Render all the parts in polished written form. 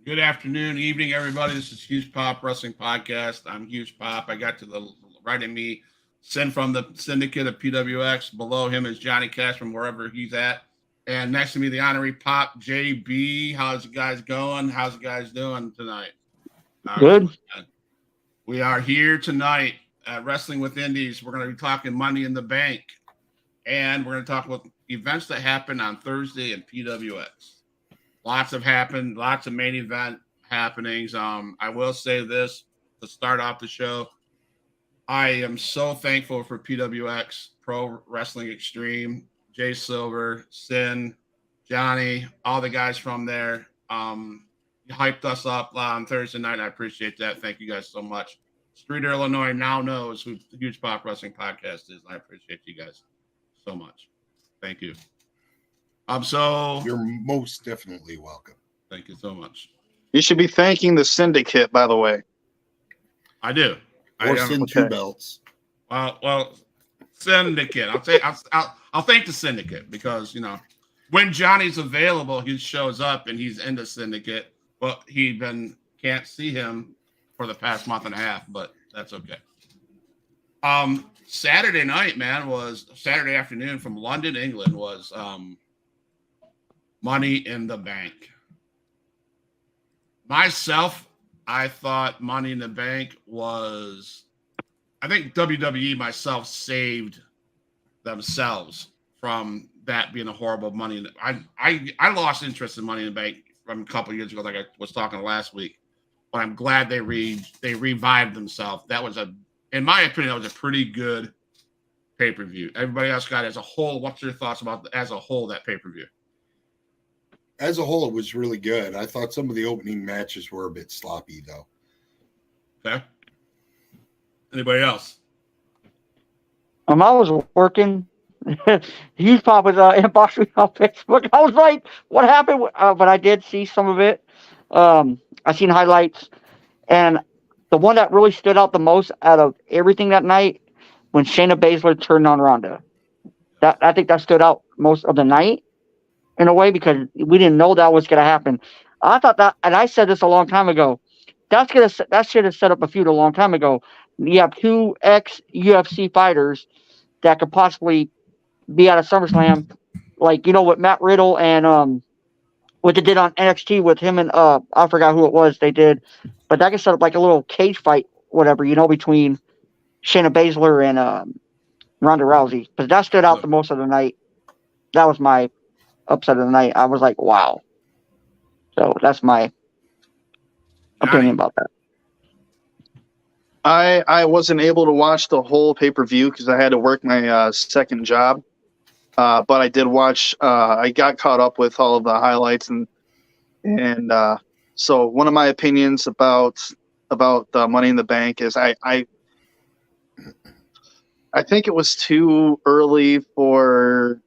Good afternoon, evening, everybody. This is Huge Pop Wrestling Podcast. I'm Huge Pop. I got to the right of me, Sin from the Syndicate of PWX. Below him is Johnny Cash from wherever he's at. And next to me, the honorary Pop, JB. How's you guys going? How's you guys doing tonight? Good. We are here tonight at Wrestling with Indies. We're going to be talking Money in the Bank. And we're going to talk about events that happened on Thursday in PWX. Lots have happened, lots of main event happenings. I will say this to start off the show. I am so thankful for PWX, Pro Wrestling Extreme, Jay Silver, Sin, Johnny, all the guys from there. You hyped us up on Thursday night. I appreciate that. Thank you guys so much. Streeter, Illinois now knows who the Huge Pop Wrestling Podcast is. I appreciate you guys so much. Thank you. So you're most definitely welcome. Thank you so much. You should be thanking the Syndicate, by the way. I do. Or send two belts. Well, Syndicate. I'll thank the Syndicate because when Johnny's available, he shows up and he's in the Syndicate. But can't see him for the past month and a half, but that's okay. Saturday night, man, was Saturday afternoon from London, England was Money in the Bank. Myself, I thought Money in the Bank was, I think WWE myself saved themselves from that being a horrible Money. I lost interest in Money in the Bank from a couple of years ago, like I was talking last week. But I'm glad they revived themselves. That was in my opinion, that was a pretty good pay-per-view. Everybody else got it as a whole. What's your thoughts about as a whole that pay-per-view? As a whole, it was really good. I thought some of the opening matches were a bit sloppy, though. Okay. Anybody else? I was working. Huge Pop was inboxing me on Facebook. I was like, what happened? But I did see some of it. I seen highlights. And the one that really stood out the most out of everything that night, when Shayna Baszler turned on Ronda. I think that stood out most of the night in a way because we didn't know that was going to happen. I thought that, and I said this a long time ago, that should have set up a feud a long time ago. You have two ex-UFC fighters that could possibly be out of SummerSlam, like, with Matt Riddle and what they did on NXT with him and I forgot who it was they did, but that could set up like a little cage fight, whatever, between Shayna Baszler and Ronda Rousey. But that stood out the most of the night. That was my upset of the night. I was like, wow. So that's my opinion about that. I wasn't able to watch the whole pay-per-view because I had to work my second job. But I did watch. I got caught up with all of the highlights, and so one of my opinions about the Money in the Bank is I think it was too early for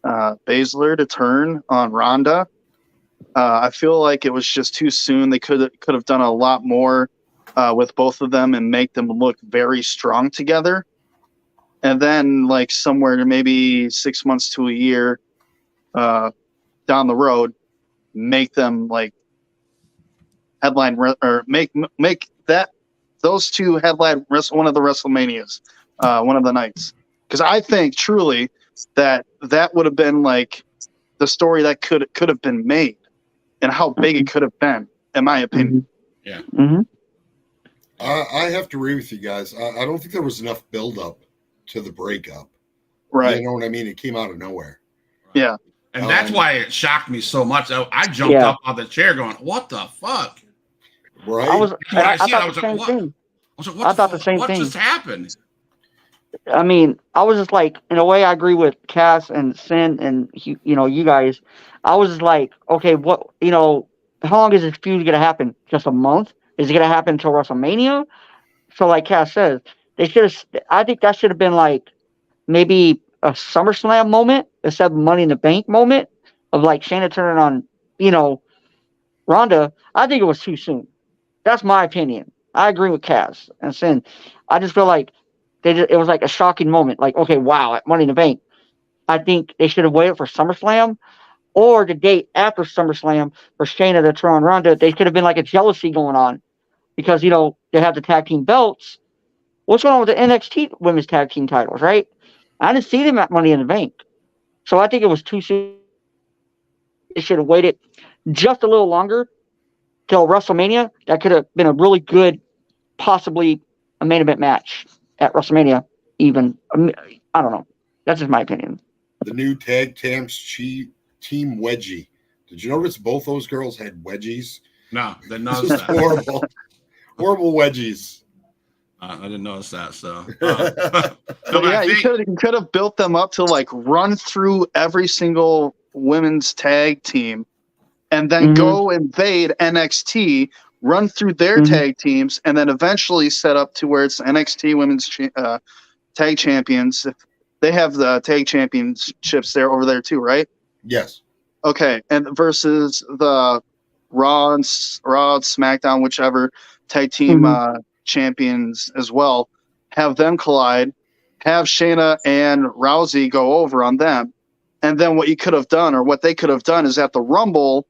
Baszler to turn on Ronda. I feel like it was just too soon. They could have done a lot more with both of them and make them look very strong together. And then, like, somewhere maybe 6 months to a year down the road, make them like headline or make that those two headline one of the WrestleManias, one of the nights. Because I think truly that would have been like the story that could have been made, and how big it could have been, in my opinion. Yeah. Mm-hmm. I have to agree with you guys. I don't think there was enough build-up to the breakup. Right. You know what I mean? It came out of nowhere. Yeah. And that's why it shocked me so much. I jumped up on the chair going, what the fuck? Right. I thought the same thing. I was like, what the same thing. What just happened? I mean, I was just like, in a way, I agree with Cass and Sin and you guys. I was just like, okay, what, how long is this feud gonna happen? Just a month? Is it gonna happen until WrestleMania? So, like Cass says, they should have. I think that should have been like maybe a SummerSlam moment instead of Money in the Bank moment of like Shayna turning on, Ronda. I think it was too soon. That's my opinion. I agree with Cass and Sin. I just feel like it was like a shocking moment. Like, okay, wow, at Money in the Bank. I think they should have waited for SummerSlam or the date after SummerSlam for Shayna to turn on Ronda. They could have been like a jealousy going on because they have the tag team belts. What's going on with the NXT women's tag team titles, right? I didn't see them at Money in the Bank, so I think it was too soon. They should have waited just a little longer till WrestleMania. That could have been a really good, possibly a main event match at WrestleMania. Even I don't know. That's just my opinion. The new tag team wedgie. Did you notice both those girls had wedgies? No, didn't This notice was that. horrible wedgies. I didn't notice that. So, But yeah, you could have built them up to like run through every single women's tag team, and then go invade NXT, run through their tag teams, and then eventually set up to where it's NXT women's tag champions. They have the tag championships there over there too, right? Yes. Okay, and versus the Raw, SmackDown, whichever tag team champions as well, have them collide, have Shayna and Rousey go over on them, and then what you could have done, or what they could have done, is at the Rumble,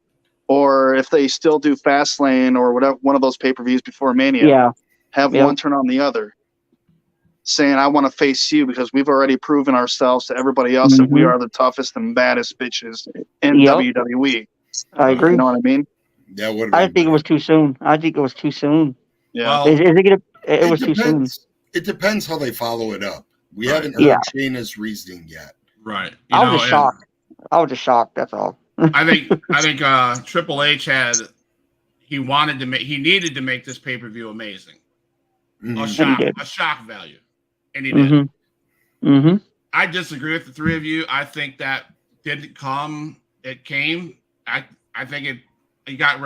or if they still do Fastlane or whatever, one of those pay-per-views before Mania, have one turn on the other, saying, I want to face you because we've already proven ourselves to everybody else that we are the toughest and baddest bitches in WWE. I agree. You know what I mean? That would. I think it was too soon. Yeah. It was too soon. It depends how they follow it up. We haven't heard Shayna's reasoning yet. Right. I was just shocked. That's all. I think Triple H he needed to make this pay-per-view amazing. A shock value. And he did. I disagree with the three of you. I think that didn't come. It came. I think you got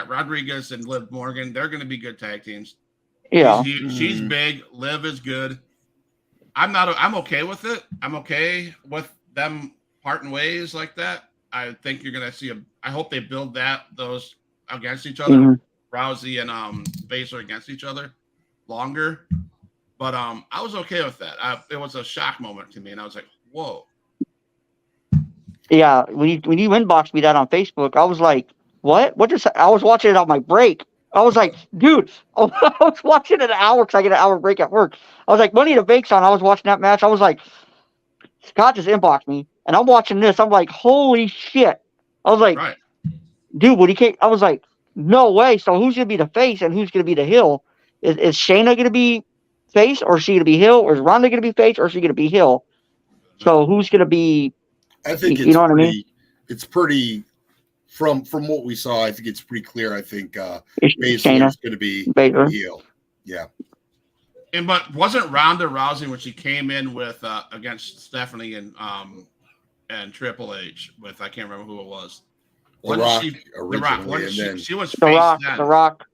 Rodriguez and Liv Morgan. They're going to be good tag teams. Yeah. She's big. Liv is good. I'm okay with it. I'm okay with them parting ways like that. I think you're going to see I hope they build those against each other. Rousey and Baszler against each other longer. But I was okay with that. It was a shock moment to me, and I was like, whoa. Yeah, when you inboxed me that on Facebook, I was like, what? I was watching it on my break. I was like, dude, I was watching it an hour because I get an hour break at work. I was like, Money in the Bank's on. I was watching that match. I was like, Scott just inboxed me, and I'm watching this. I'm like, holy shit. I was like, dude, when he came, I was like, no way. So who's going to be the face and who's going to be the heel? Is Shayna going to be face, or is she going to be heel? Or is Ronda going to be face, or is she going to be heel? So who's going to be? I think you know what I mean. It's pretty from what we saw. I think it's pretty clear. I think Baszler is going to be heel. Yeah. But wasn't Ronda Rousey when she came in with against Stephanie and Triple H with I can't remember who it was. The Rock. She was face then. The Rock.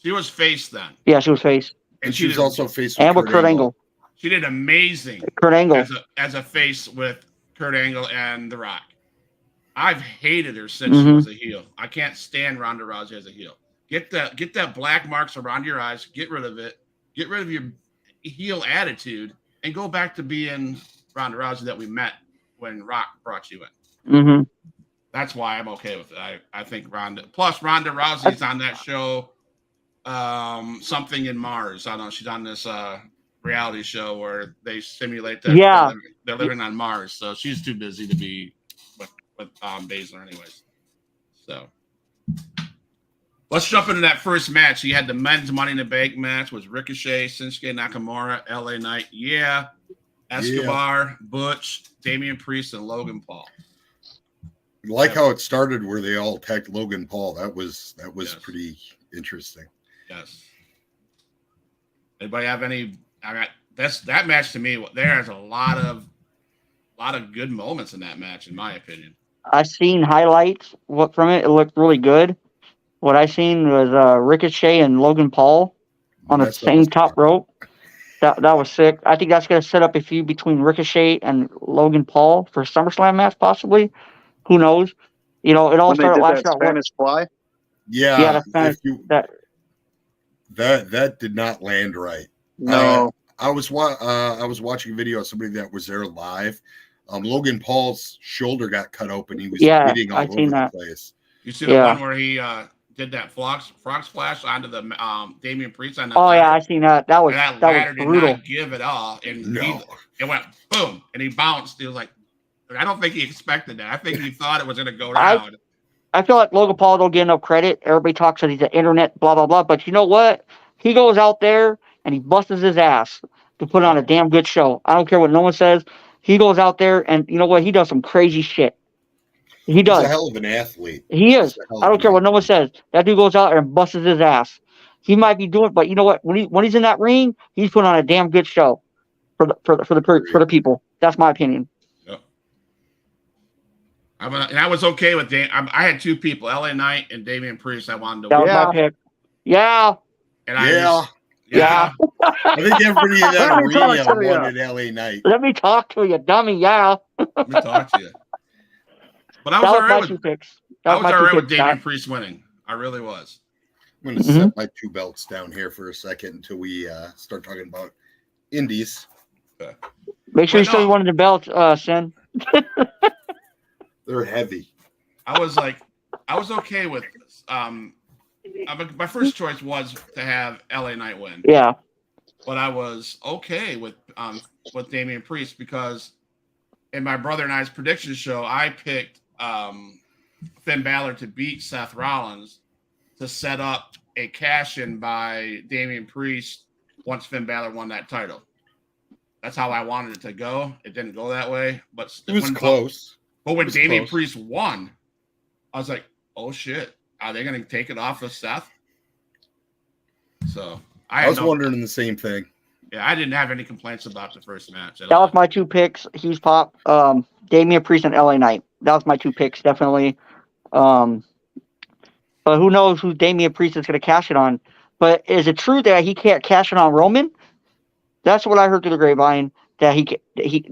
She was face then. Yeah, she was face. And she was also face with Kurt Angle. She did amazing. Kurt Angle as a face with Kurt Angle and The Rock. I've hated her since she was a heel. I can't stand Ronda Rousey as a heel. Get that black marks around your eyes. Get rid of it. Get rid of your heel attitude and go back to being Ronda Rousey that we met when Rock brought you in. That's why I'm okay with it. I think Ronda Rousey's on that show, something in Mars. I don't know. She's on this reality show where they simulate that they're living on Mars. So she's too busy to be with Baszler anyways. So let's jump into that first match. You had the men's Money in the Bank match with Ricochet, Shinsuke Nakamura, LA Knight, Escobar, Butch, Damian Priest, and Logan Paul. I like how it started where they all attacked Logan Paul. That was pretty interesting. Yes. Anybody have any? I got that match to me. There's a lot of good moments in that match, in my opinion. I seen highlights from it. It looked really good. What I seen was Ricochet and Logan Paul on the same top rope. That was sick. I think that's going to set up a feud between Ricochet and Logan Paul for SummerSlam match, possibly. Who knows? You know, it all started last year. Spanish Fly. Yeah, that did not land right. No, I was watching a video of somebody that was there live. Logan Paul's shoulder got cut open. He was bleeding all over the place. You see the one where he did that frog splash onto the Damian Priest on the ladder? Yeah, I seen that. That was ladder did not give it all, and it went boom, and he bounced. He was like, I don't think he expected that. I think he thought it was going to go down. I feel like Logan Paul don't get enough credit. Everybody talks that he's an internet, blah blah blah. But you know what? He goes out there and he busts his ass to put on a damn good show. I don't care what no one says. He goes out there and you know what? He does some crazy shit. He does. He's a hell of an athlete. He is. I don't care what no one says. That dude goes out there and busts his ass. He might be doing, but you know what? When he's in that ring, he's putting on a damn good show for the people. That's my opinion. Yep. And I was okay with I had two people, LA Knight and Damian Priest. I wanted to. That was my pick. Yeah. And yeah. I think everybody in that arena wanted LA Knight. Let me talk to you, dummy. Yeah. Let me talk to you. But I was all right with Damian Priest winning. I really was. I'm going to set my two belts down here for a second until we start talking about indies. Okay. Make sure you show one of the belts, Sin. They're heavy. I was okay with this. My first choice was to have LA Knight win. Yeah. But I was okay with Damian Priest because in my brother and I's prediction show, I picked Finn Balor to beat Seth Rollins to set up a cash-in by Damian Priest once Finn Balor won that title. That's how I wanted it to go. It didn't go that way, but it was close. But when Damian Priest won, I was like, "Oh shit, are they going to take it off of Seth?" So I was wondering the same thing. Yeah, I didn't have any complaints about the first match. That was my two picks. He's Pop, Damian Priest and LA Knight. That was my two picks, definitely. But who knows who Damian Priest is going to cash it on? But is it true that he can't cash it on Roman? That's what I heard through the grapevine. That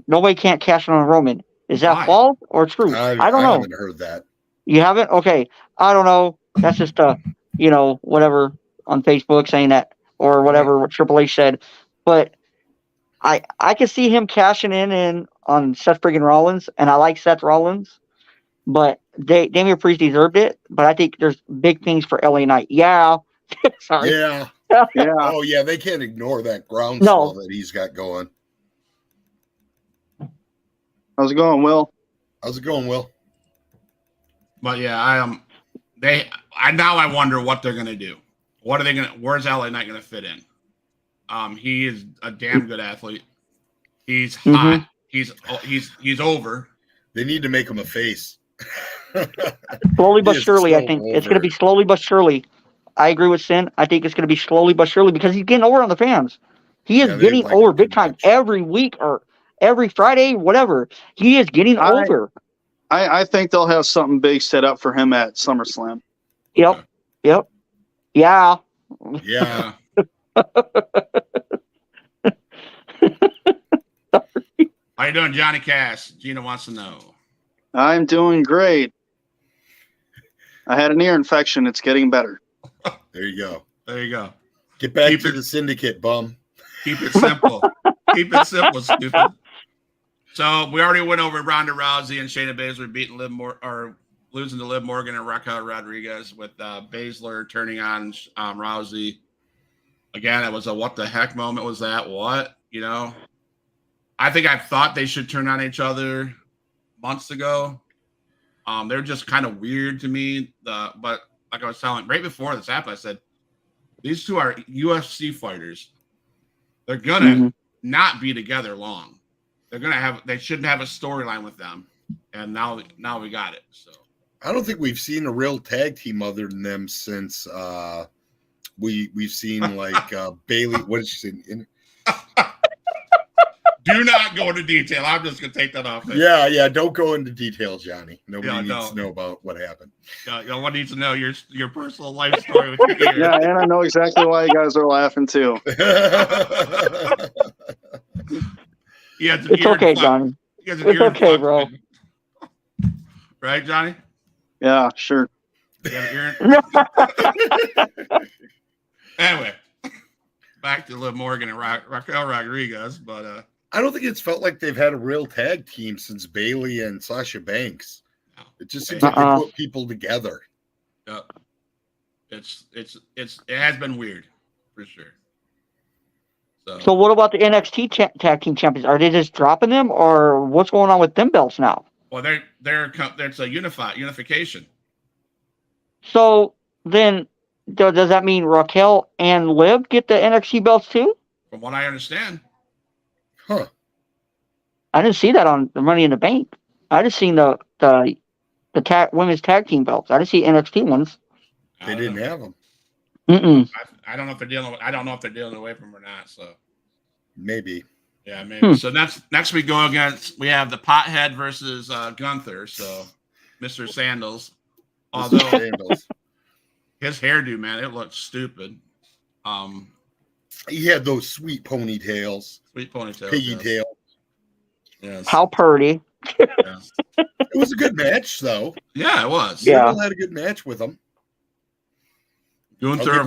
nobody can't cash it on Roman. Is that false or true? I don't know. I haven't heard that. You haven't? Okay. I don't know. That's just whatever on Facebook saying that or whatever what Triple H said. But I can see him cashing in on Seth friggin' Rollins, and I like Seth Rollins. But Damian Priest deserved it. But I think there's big things for LA Knight. Yeah. Sorry. Yeah. Oh, yeah. They can't ignore that groundswell that he's got going. How's it going, Will? How's it going, Will? But yeah, now I wonder what they're gonna do. What are they gonna? Where's LA Knight gonna fit in? He is a damn good athlete. He's hot. He's over. They need to make him a face. Slowly but surely, I think it's gonna be slowly but surely. I agree with Sin. I think it's gonna be slowly but surely because he's getting over on the fans. He is getting over big time every week or every Friday, whatever. He is getting over. I think they'll have something big set up for him at SummerSlam. Yep. Yeah. Yeah. How you doing, Johnny Cass? Gina wants to know. I'm doing great. I had an ear infection. It's getting better. There you go. Get back to the syndicate, bum. Keep it simple. Keep it simple, stupid. So we already went over Ronda Rousey and Shayna Baszler beating losing to Liv Morgan and Raquel Rodriguez with Baszler turning on Rousey. Again, it was a what the heck moment was that? What? I think I thought they should turn on each other months ago. They're just kind of weird to me. But like I was telling right before this happened, I said, these two are UFC fighters. They're gonna not be together long. They shouldn't have a storyline with them. And now we got it. So I don't think we've seen a real tag team other than them since we've seen like Bailey. What did she say? Do not go into detail. I'm just gonna take that off. Yeah. Don't go into detail, Johnny. Nobody needs to know about what happened. No one needs to know your personal life story with your ear. Yeah, and I know exactly why you guys are laughing too. It's okay, Johnny. It's okay, bro. Right, Johnny? Yeah, sure. Anyway, back to Liv Morgan and Raquel Rodriguez, but I don't think it's felt like they've had a real tag team since Bayley and Sasha Banks. No. It just seems like they put people together. Yeah, it has been weird for sure. So what about the NXT tag team champions? Are they just dropping them, or what's going on with them belts now? Well, it's a unification. So then, does that mean Raquel and Liv get the NXT belts too? From what I understand. Huh. I didn't see that on the Money in the Bank. I just seen the women's tag team belts. I didn't see NXT ones. They didn't have them. I don't know if they're dealing away from them or not. So maybe. Yeah, maybe. So next we go against. We have the Pothead versus Gunther. So Mr. Sandals. Although his hairdo, man, it looks stupid. He had those sweet ponytails. Piggy tail. Yes. How pretty. Yes. It was a good match, though. Yeah, it was. Yeah, had a good match with him. Gunther,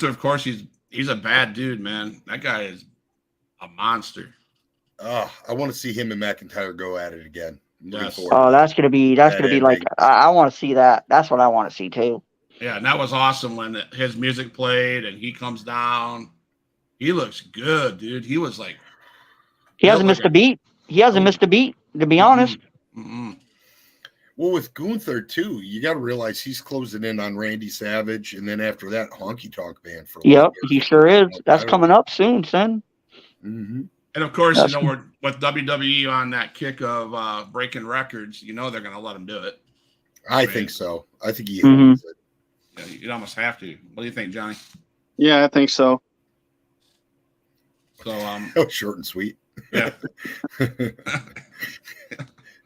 of course, he's a bad dude, man. That guy is a monster. I want to see him and McIntyre go at it again. Yes. Oh, that's gonna be like I want to see that. That's what I want to see too. Yeah, and that was awesome when his music played and he comes down. He looks good, dude. He was like, he hasn't missed a beat. He hasn't missed a beat, to be honest. Mm-hmm. Well, with Gunther too, you got to realize he's closing in on Randy Savage, and then after that, Honky Tonk Man for. Yep, he sure is. That's coming up soon, son. Mm-hmm. And of course, we're with WWE on that kick of breaking records. You know they're going to let him do it. I think so. I think he owns it. Yeah, you'd almost have to. What do you think, Johnny? Yeah, I think so. So, short and sweet. Yeah.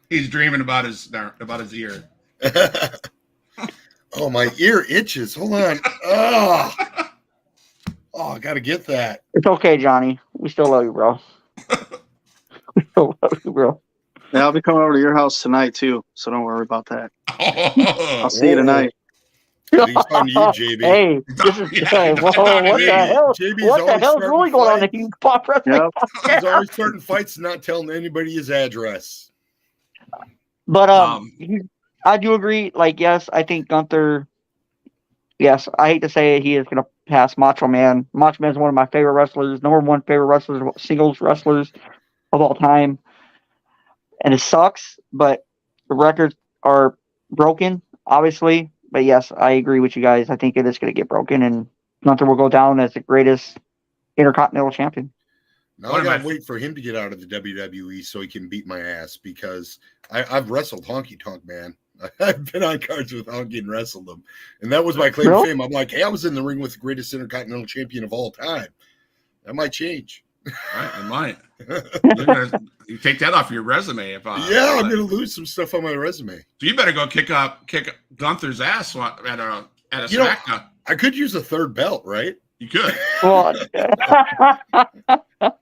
He's dreaming about his ear. Oh, my ear itches. Hold on. I got to get that. It's okay, Johnny. We still love you, bro. We still love you, bro. Yeah, I'll be coming over to your house tonight too, so don't worry about that. I'll see you tonight. He's on you, JB. Hey, this is what the hell? What the hell is really going on in the Pop Wrestling? Yep. He's always starting fights, not telling anybody his address. But I do agree. Like, yes, I think Gunther. Yes, I hate to say it, he is going to pass Macho Man. Macho Man is one of my favorite wrestlers, number one favorite wrestlers, singles wrestlers of all time. And it sucks, but the records are broken, obviously. But yes, I agree with you guys. I think it is going to get broken, and Gunther will go down as the greatest Intercontinental Champion. Now I got to wait for him to get out of the WWE so he can beat my ass, because I've wrestled Honky Tonk Man. I've been on cards with Honky and wrestled him. And that was my claim to fame. I'm like, hey, I was in the ring with the greatest Intercontinental Champion of all time. That might change. Right, it might. You take that off your resume. I'm going to lose some stuff on my resume. So you better go kick Gunther's ass at a SmackDown. I could use a third belt, right? You could. Well,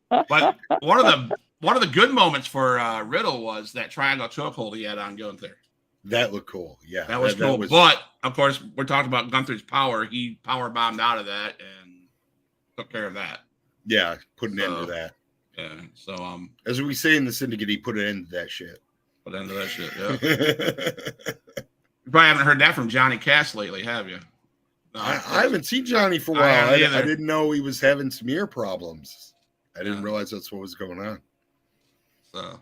but one of the good moments for Riddle was that triangle chokehold he had on Gunther. That looked cool. Yeah, that was cool. But of course, we're talking about Gunther's power. He power bombed out of that and took care of that. Yeah, put an end to that. Yeah. So as we say in the syndicate, he put an end to that shit. Put an end to that shit. Yeah. You probably haven't heard that from Johnny Cass lately, have you? No, I haven't seen Johnny for a while. I didn't know he was having some ear problems. I didn't realize that's what was going on. So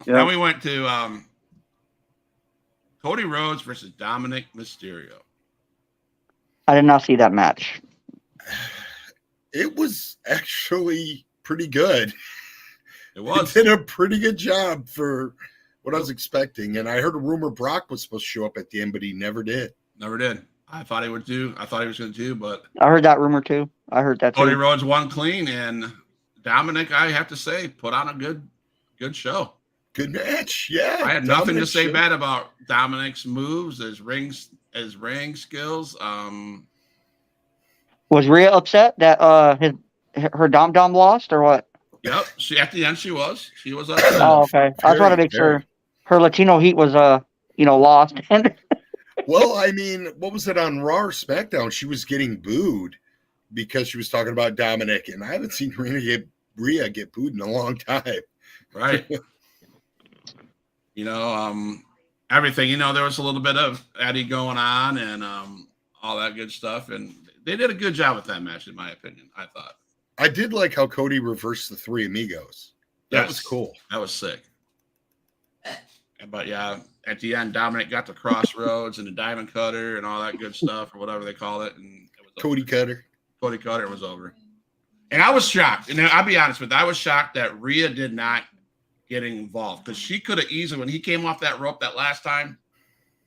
then we went to Cody Rhodes versus Dominic Mysterio. I did not see that match. It was actually pretty good. It was. He did a pretty good job for what I was expecting. And I heard a rumor Brock was supposed to show up at the end, but he never did. Never did. I thought he would do. I thought he was going to do, but I heard that rumor too. I heard that Cody too. Rhodes won clean, and Dominic, I have to say, put on a good show. Good match. Yeah. I had nothing to Dominic say showed- bad about Dominic's moves, his ring skills. Was Rhea upset that her Dom lost or what? Yep. She at the end she was upset. Oh, okay. I just want to make sure her Latino heat was lost. Well, I mean, what was it on Raw or SmackDown? She was getting booed because she was talking about Dominic, and I haven't seen Rhea get booed in a long time. Right. Everything. There was a little bit of Eddie going on and all that good stuff, and they did a good job with that match, in my opinion. I thought. I did like how Cody reversed the Three Amigos. That was cool. That was sick. But yeah, at the end, Dominic got the crossroads and the diamond cutter and all that good stuff, or whatever they call it, and it was Cody Cutter. Cody Cutter was over. And I was shocked. And I'll be honest with you, I was shocked that Rhea did not get involved, because she could have easily, when he came off that rope that last time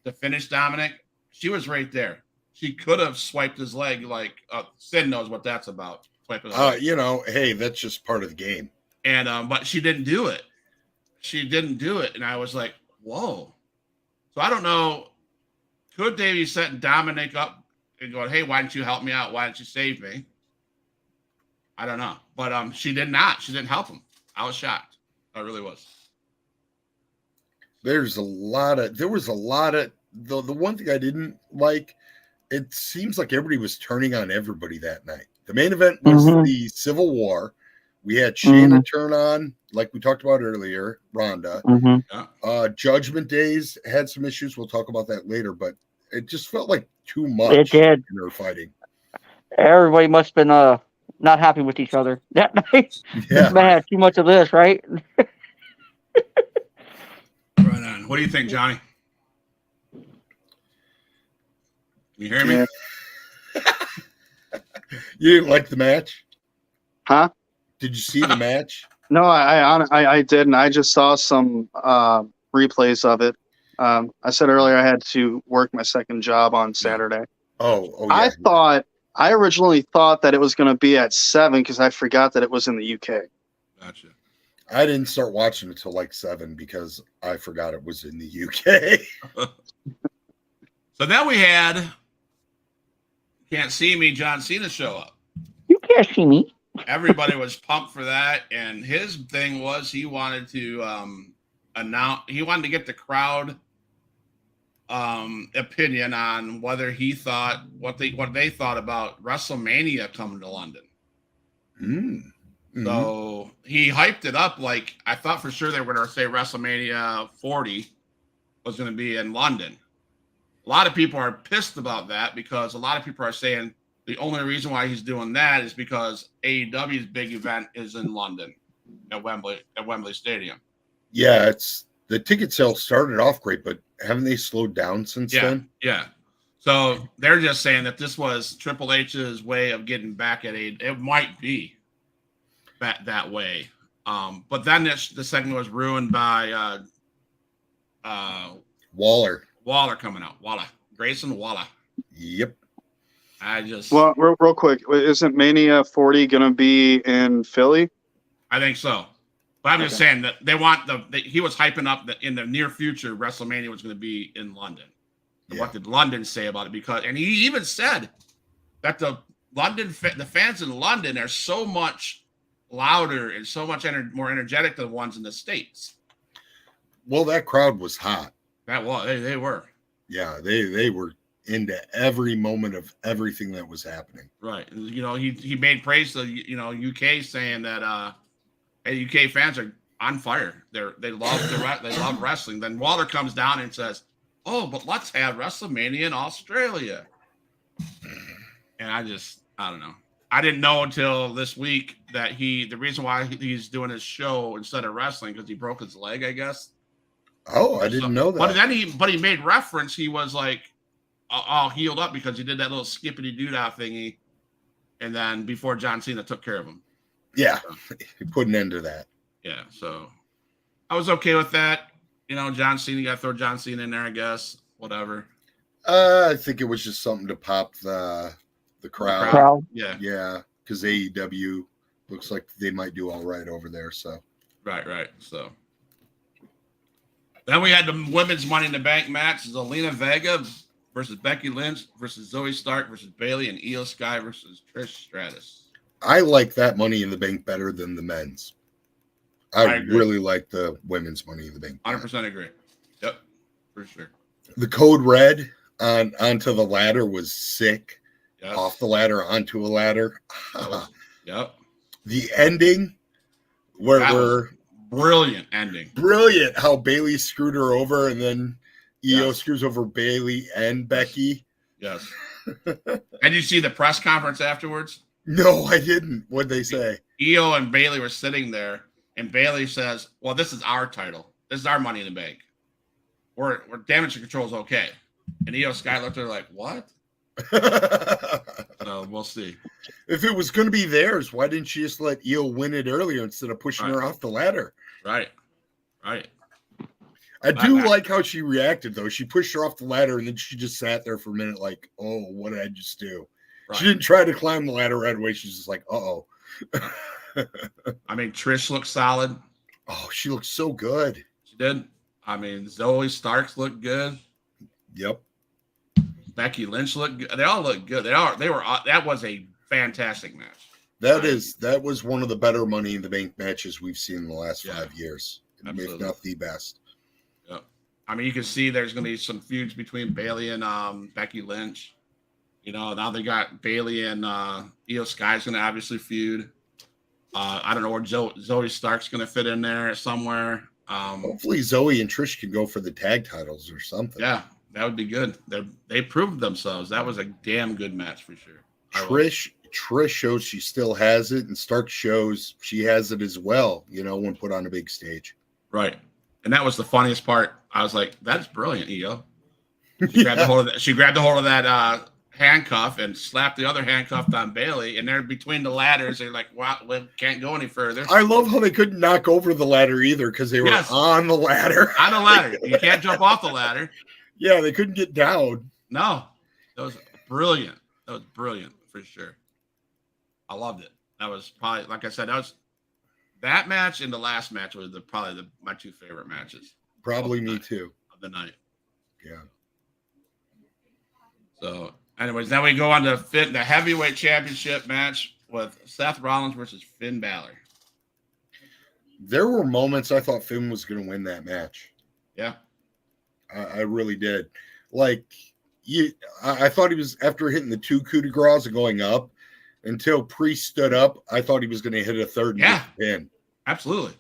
to finish Dominic, she was right there. She could have swiped his leg like Sid knows what that's about. Swiping his leg. Hey, that's just part of the game. And but she didn't do it. She didn't do it. And I was like, whoa. So I don't know. Could they be setting Dominic up and going, hey, why didn't you help me out? Why didn't you save me? I don't know. But she did not. She didn't help him. I was shocked. I really was. There was a lot of the one thing I didn't like, it seems like everybody was turning on everybody that night. The main event was the Civil War. We had Shayna turn on, like we talked about earlier, Ronda. Judgment Days had some issues. We'll talk about that later, but it just felt like too much. It did. In their fighting. Everybody must have been not happy with each other that night. Yeah. Man, too much of this, right? Right on. What do you think, Johnny? Can you hear me? Yeah. You didn't like the match? Huh? Did you see the match? No, I didn't. I just saw some replays of it. I said earlier I had to work my second job on Saturday. Oh yeah. I originally thought that it was going to be at 7 because I forgot that it was in the UK. Gotcha. I didn't start watching until like 7 because I forgot it was in the UK. So then we had Can't See Me, John Cena show up. You can't see me. Everybody was pumped for that, and his thing was he wanted to get the crowd opinion on whether he thought what they thought about WrestleMania coming to London. So he hyped it up like I thought for sure they were going to say WrestleMania 40 was going to be in London. A lot of people are pissed about that because a lot of people are saying the only reason why he's doing that is because AEW's big event is in London at Wembley Stadium. Yeah, it's the ticket sales started off great, but haven't they slowed down since then? Yeah. So they're just saying that this was Triple H's way of getting back at AEW. It might be that way. But then the segment was ruined by Waller coming out. Grayson Waller. Yep. Well, real quick, isn't Mania 40 going to be in Philly? I think so. But I'm just saying that they want he was hyping up that in the near future, WrestleMania was going to be in London. Yeah. What did London say about it? And he even said that the fans in London are so much louder and so much more energetic than the ones in the States. Well, that crowd was hot. That was, they were. Yeah, they were into every moment of everything that was happening. Right. He made praise to UK, saying that UK fans are on fire. They love wrestling. Then Waller comes down and says, "Oh, but let's have WrestleMania in Australia." And I don't know. I didn't know until this week that the reason why he's doing his show instead of wrestling because he broke his leg, I guess. Oh, I didn't know that. But then he made reference. He was like all healed up because he did that little skippity doo-dah thingy, and then before John Cena took care of him. Yeah, he put an end to that. Yeah, so I was okay with that. John Cena, got to throw John Cena in there, I guess. Whatever. I think it was just something to pop the crowd. Yeah, because AEW Looks like they might do all right over there. So Right. So then we had the women's Money in the Bank match: Zelina Vega versus Becky Lynch versus Zoe Stark versus Bayley, and Io Sky versus Trish Stratus. I like that Money in the Bank better than the men's. I really like the women's Money in the Bank. 100% agree. Yep, for sure. The code red onto the ladder was sick. Yes. Off the ladder onto a ladder. Yep. The ending where brilliant ending. Brilliant how Bayley screwed her over and then Io Yes. screws over Bayley and Becky. Yes. And you see the press conference afterwards? No, I didn't. What'd they say? Io and Bayley were sitting there, and Bayley says, "Well, this is our title. This is our Money in the Bank. We're damage control is okay." And Io Sky looked at her like, "What?" So we'll see. If it was going to be theirs, why didn't she just let Io win it earlier instead of pushing her off the ladder? Right. I do like how she reacted, though. She pushed her off the ladder, and then she just sat there for a minute like, oh, what did I just do? Right. She didn't try to climb the ladder right away. She's just like, uh-oh. I mean, Trish looked solid. Oh, she looked so good. She did. I mean, Zoe Starks looked good. Yep. Becky Lynch looked good. They all looked good. That was a fantastic match. That was one of the better Money in the Bank matches we've seen in the last 5 years. Absolutely. If not the best. Yep. I mean, you can see there's going to be some feuds between Bayley and Becky Lynch. You know, now they got Bayley and Io Sky's going to obviously feud. I don't know where Zoe Stark's going to fit in there somewhere. Hopefully Zoe and Trish can go for the tag titles or something. Yeah, that would be good. They proved themselves. That was a damn good match for sure. Trish shows she still has it, and Stark shows she has it as well, you know, when put on a big stage. Right. And that was the funniest part. I was like, that's brilliant, Io. She grabbed the hold of that handcuff and slapped the other handcuff on Bayley, and they're between the ladders. They're like, wow, we can't go any further. I love how they couldn't knock over the ladder either because they were on the ladder. On the ladder. You can't jump off the ladder. Yeah, they couldn't get down. No. That was brilliant. That was brilliant for sure. I loved it. That was probably, like I said, that match and the last match was probably my two favorite matches. Probably me too. Of the night. Yeah. So, anyways, then we go on to the heavyweight championship match with Seth Rollins versus Finn Balor. There were moments I thought Finn was going to win that match. Yeah. I really did. Like, I thought he was, after hitting the 2 coup de grace and going up, until Priest stood up, I thought he was going to hit a third and get the pin. Absolutely.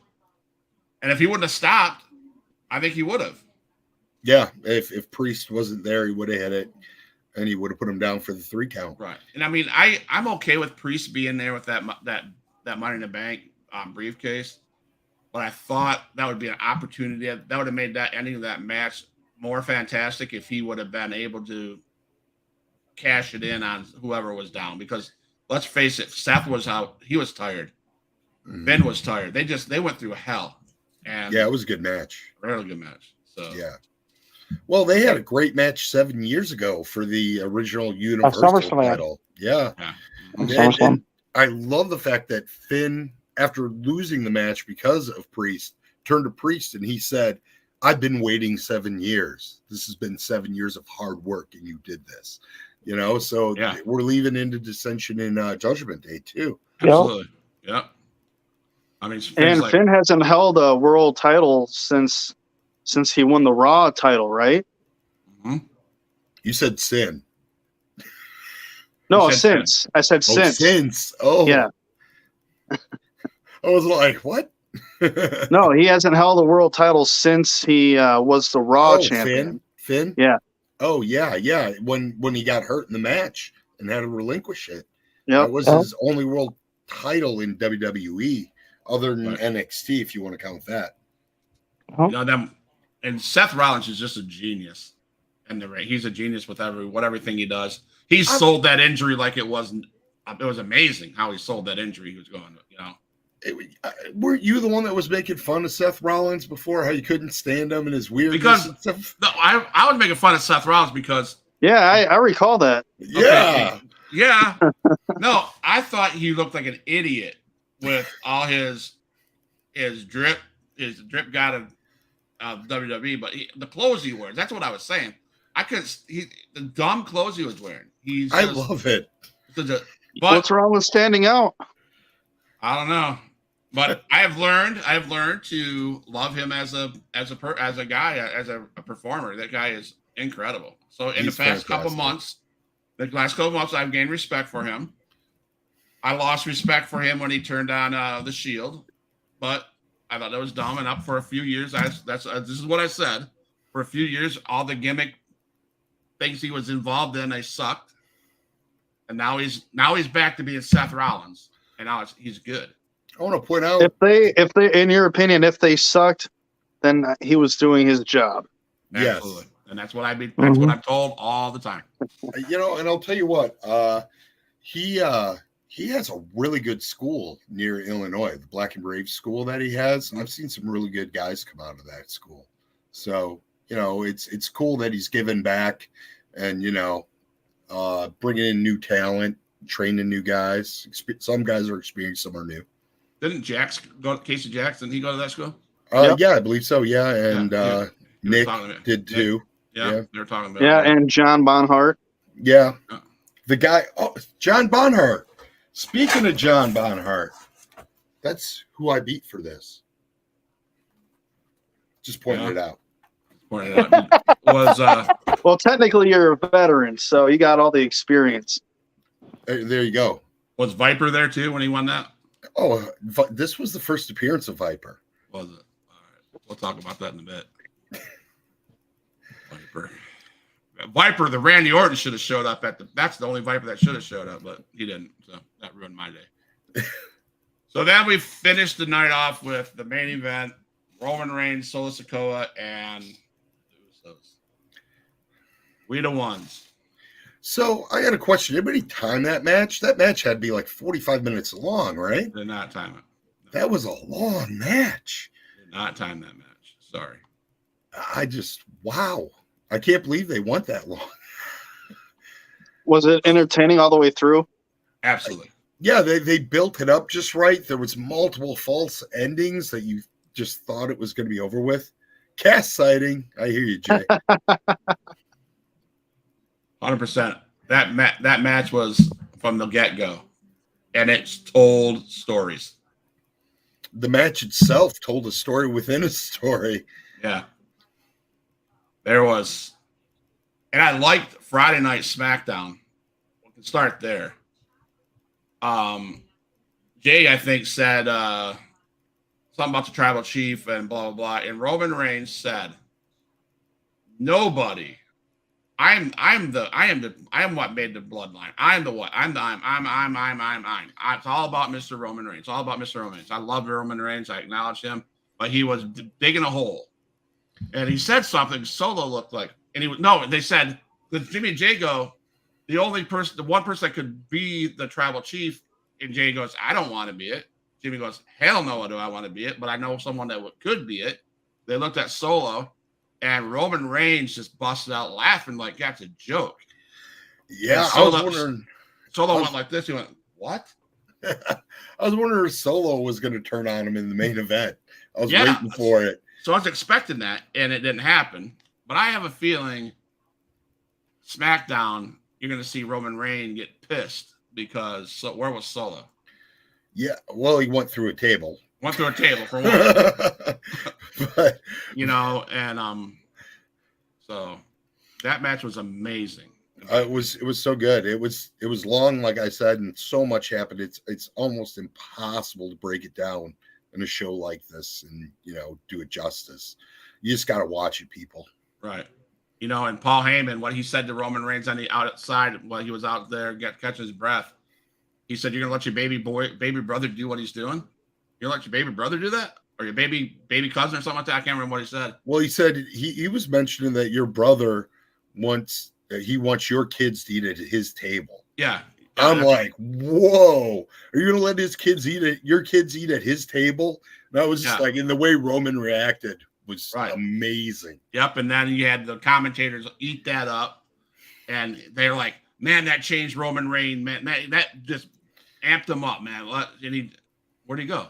And if he wouldn't have stopped, I think he would have. Yeah, if Priest wasn't there, he would have hit it, and he would have put him down for the 3 count. Right. And I mean, I'm okay with Priest being there with that Money in the Bank briefcase, but I thought that would be an opportunity that would have made that ending of that match more fantastic if he would have been able to cash it in on whoever was down. Because let's face it, Seth was out; he was tired. Mm-hmm. Finn was tired. They went through hell. And yeah, it was a good match. Really good match. So yeah. Well, they had a great match 7 years ago for the original Universal title. Yeah. And I love the fact that Finn, after losing the match because of Priest, turned to Priest and he said, I've been waiting 7 years. This has been 7 years of hard work, and you did this. You know, so we're leaving into dissension in Judgment Day, too. Absolutely. Yeah. I mean, Finn hasn't held a world title since he won the Raw title, right? Mm-hmm. You said sin. No, since. I said since. Since. Oh. Yeah. I was like, what? No, he hasn't held a world title since he was the Raw champion. Finn? Yeah. Oh, yeah. When he got hurt in the match and had to relinquish it. Yeah. That was his only world title in WWE, other than NXT, if you want to count that. You know, and Seth Rollins is just a genius in the ring. He's a genius with everything he does. He sold that injury like it was amazing how he sold that injury he was going, you know. Weren't you the one that was making fun of Seth Rollins before, how you couldn't stand him and his weirdness? Because I was making fun of Seth Rollins because I recall that. Yeah. Yeah. No, I thought he looked like an idiot with all his drip god of WWE, but the clothes he wears. That's what I was saying. The dumb clothes he was wearing. I love it. But what's wrong with standing out? I don't know. But I have learned to love him as a guy, as a performer. That guy is incredible. So in the last couple months, I've gained respect for him. I lost respect for him when he turned on the Shield, but I thought that was dumb. And up for a few years, this is what I said. For a few years, all the gimmick things he was involved in, they sucked. And now he's back to being Seth Rollins, and now he's good. I want to point out, if they, in your opinion, if they sucked, then he was doing his job. Yes. Absolutely. And that's what what I'm told all the time. And I'll tell you what, he has a really good school near Illinois, the Black and Brave school that he has. I've seen some really good guys come out of that school. So, it's cool that he's giving back and, bringing in new talent, training new guys. Some guys are experienced, some are new. Didn't Casey Jackson, didn't he go to that school? Yep. Yeah, I believe so. Yeah. And Nick did too. Yeah, they were talking about that. And John Bonhart. Yeah. The guy, John Bonhart. Speaking of John Bonhart, that's who I beat for this. Just pointing it out. Well, technically you're a veteran, so you got all the experience. There you go. Was Viper there too when he won that? Oh, this was the first appearance of Viper. Was it? All right. We'll talk about that in a bit. Viper, the Randy Orton should have showed up that's the only Viper that should have showed up, but he didn't. So that ruined my day. So then we finished the night off with the main event, Roman Reigns, Solo Sikoa, and the Usos. We the ones. So I got a question. Anybody time that match? That match had to be like 45 minutes long, right? Did not time it. That was a long match. Did not time that match. Sorry. Wow. I can't believe they went that long. Was it entertaining all the way through? Absolutely. Yeah, they built it up just right. There was multiple false endings that you just thought it was going to be over with. Cast sighting. I hear you, Jay. 100%. That match was from the get-go, and it told stories. The match itself told a story within a story. Yeah. There was, and I liked Friday Night SmackDown. We can start there. Jay, I think, said something about the tribal chief and blah, blah, blah. And Roman Reigns said, nobody, I am what made the bloodline. I'm the what? I'm. It's all about Mr. Roman Reigns. It's all about Mr. Roman Reigns. I love Roman Reigns. I acknowledge him, but he was digging a hole. And he said something Solo looked like, and they said, with Jimmy and Jay go, the one person that could be the tribal chief, and Jay goes, I don't want to be it. Jimmy goes, hell no, do I want to be it, but I know someone that could be it. They looked at Solo, and Roman Reigns just busted out laughing like that's a joke. Yeah, Solo, I was wondering. Solo went like this. He went, what? I was wondering if Solo was going to turn on him in the main event. I was waiting for it. So I was expecting that, and it didn't happen. But I have a feeling SmackDown, you're going to see Roman Reigns get pissed because where was Solo? Yeah, well, he went through a table. Went through a table for one. But so that match was amazing. It was so good. It was long, like I said, and so much happened. It's almost impossible to break it down in a show like this and do it justice. You just got to watch it, people. Right. And Paul Heyman, what he said to Roman Reigns on the outside while he was out there catching his breath, he said, "You're gonna let your baby brother do what he's doing? You're gonna let your baby brother do that, or your baby cousin or something like that?" I can't remember what he said. Well, he said he was mentioning that your brother wants your kids to eat at his table. Yeah. I'm like, whoa, are you going to let your kids eat at his table? And I was just like, in the way Roman reacted was amazing. Yep. And then you had the commentators eat that up, and they're like, man, that changed Roman Reigns, man. That just amped him up, man. And Where'd he go?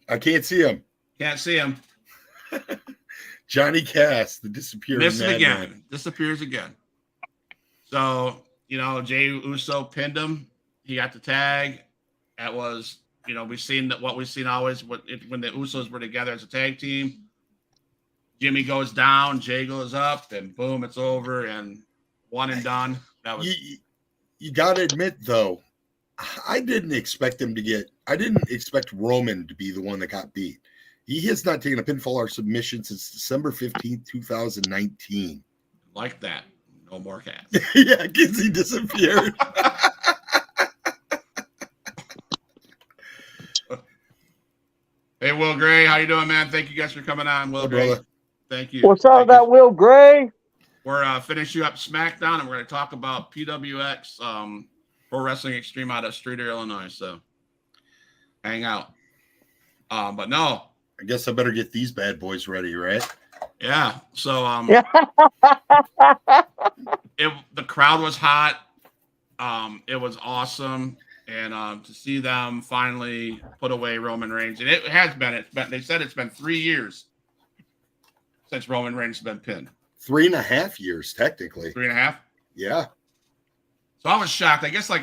I can't see him. Can't see him. Johnny Cass, the disappearing Missed it madman. again. Disappears again. So, Jey Uso pinned him. He got the tag. That was, we've seen that what we've seen always when the Usos were together as a tag team. Jimmy goes down, Jay goes up, and boom, it's over and one and done. That was. You got to admit, though, I didn't expect Roman to be the one that got beat. He has not taken a pinfall or submission since December 15th, 2019. Like that. No more cats. Yeah, because he disappeared. Hey, Will Gray, how you doing, man? Thank you guys for coming on, Will Gray. Brother. Thank you. What's up with that, Will Gray? We're finishing up SmackDown, and we're going to talk about PWX, Pro Wrestling Extreme out of Streator, Illinois. So hang out. But no. I guess I better get these bad boys ready, right? Yeah. So the crowd was hot. It was awesome. And to see them finally put away Roman Reigns, and it has been. They said it's been 3 years since Roman Reigns has been pinned. 3.5 years, technically. 3.5. Yeah. So I was shocked. I guess, I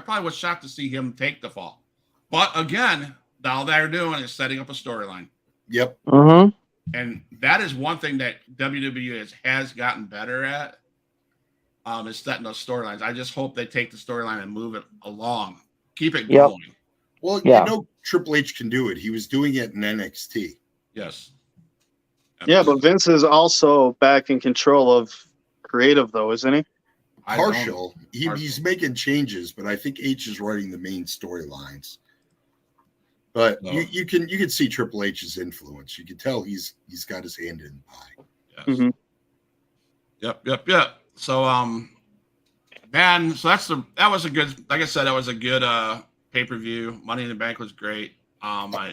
probably was shocked to see him take the fall. But again, all they're doing is setting up a storyline. Yep. Mm-hmm. And that is one thing that WWE has gotten better at. Is setting those storylines. I just hope they take the storyline and move it along. Keep it going. Well, Triple H can do it. He was doing it in NXT. Yes. Yeah, but Vince is also back in control of creative, though, isn't he? Partial. He's making changes, but I think H is writing the main storylines. But you can see Triple H's influence. You can tell he's got his hand in the pie. Yes. Mm-hmm. Yep. So man, so that was a good, like I said, that was a good pay-per-view. Money in the Bank was great. How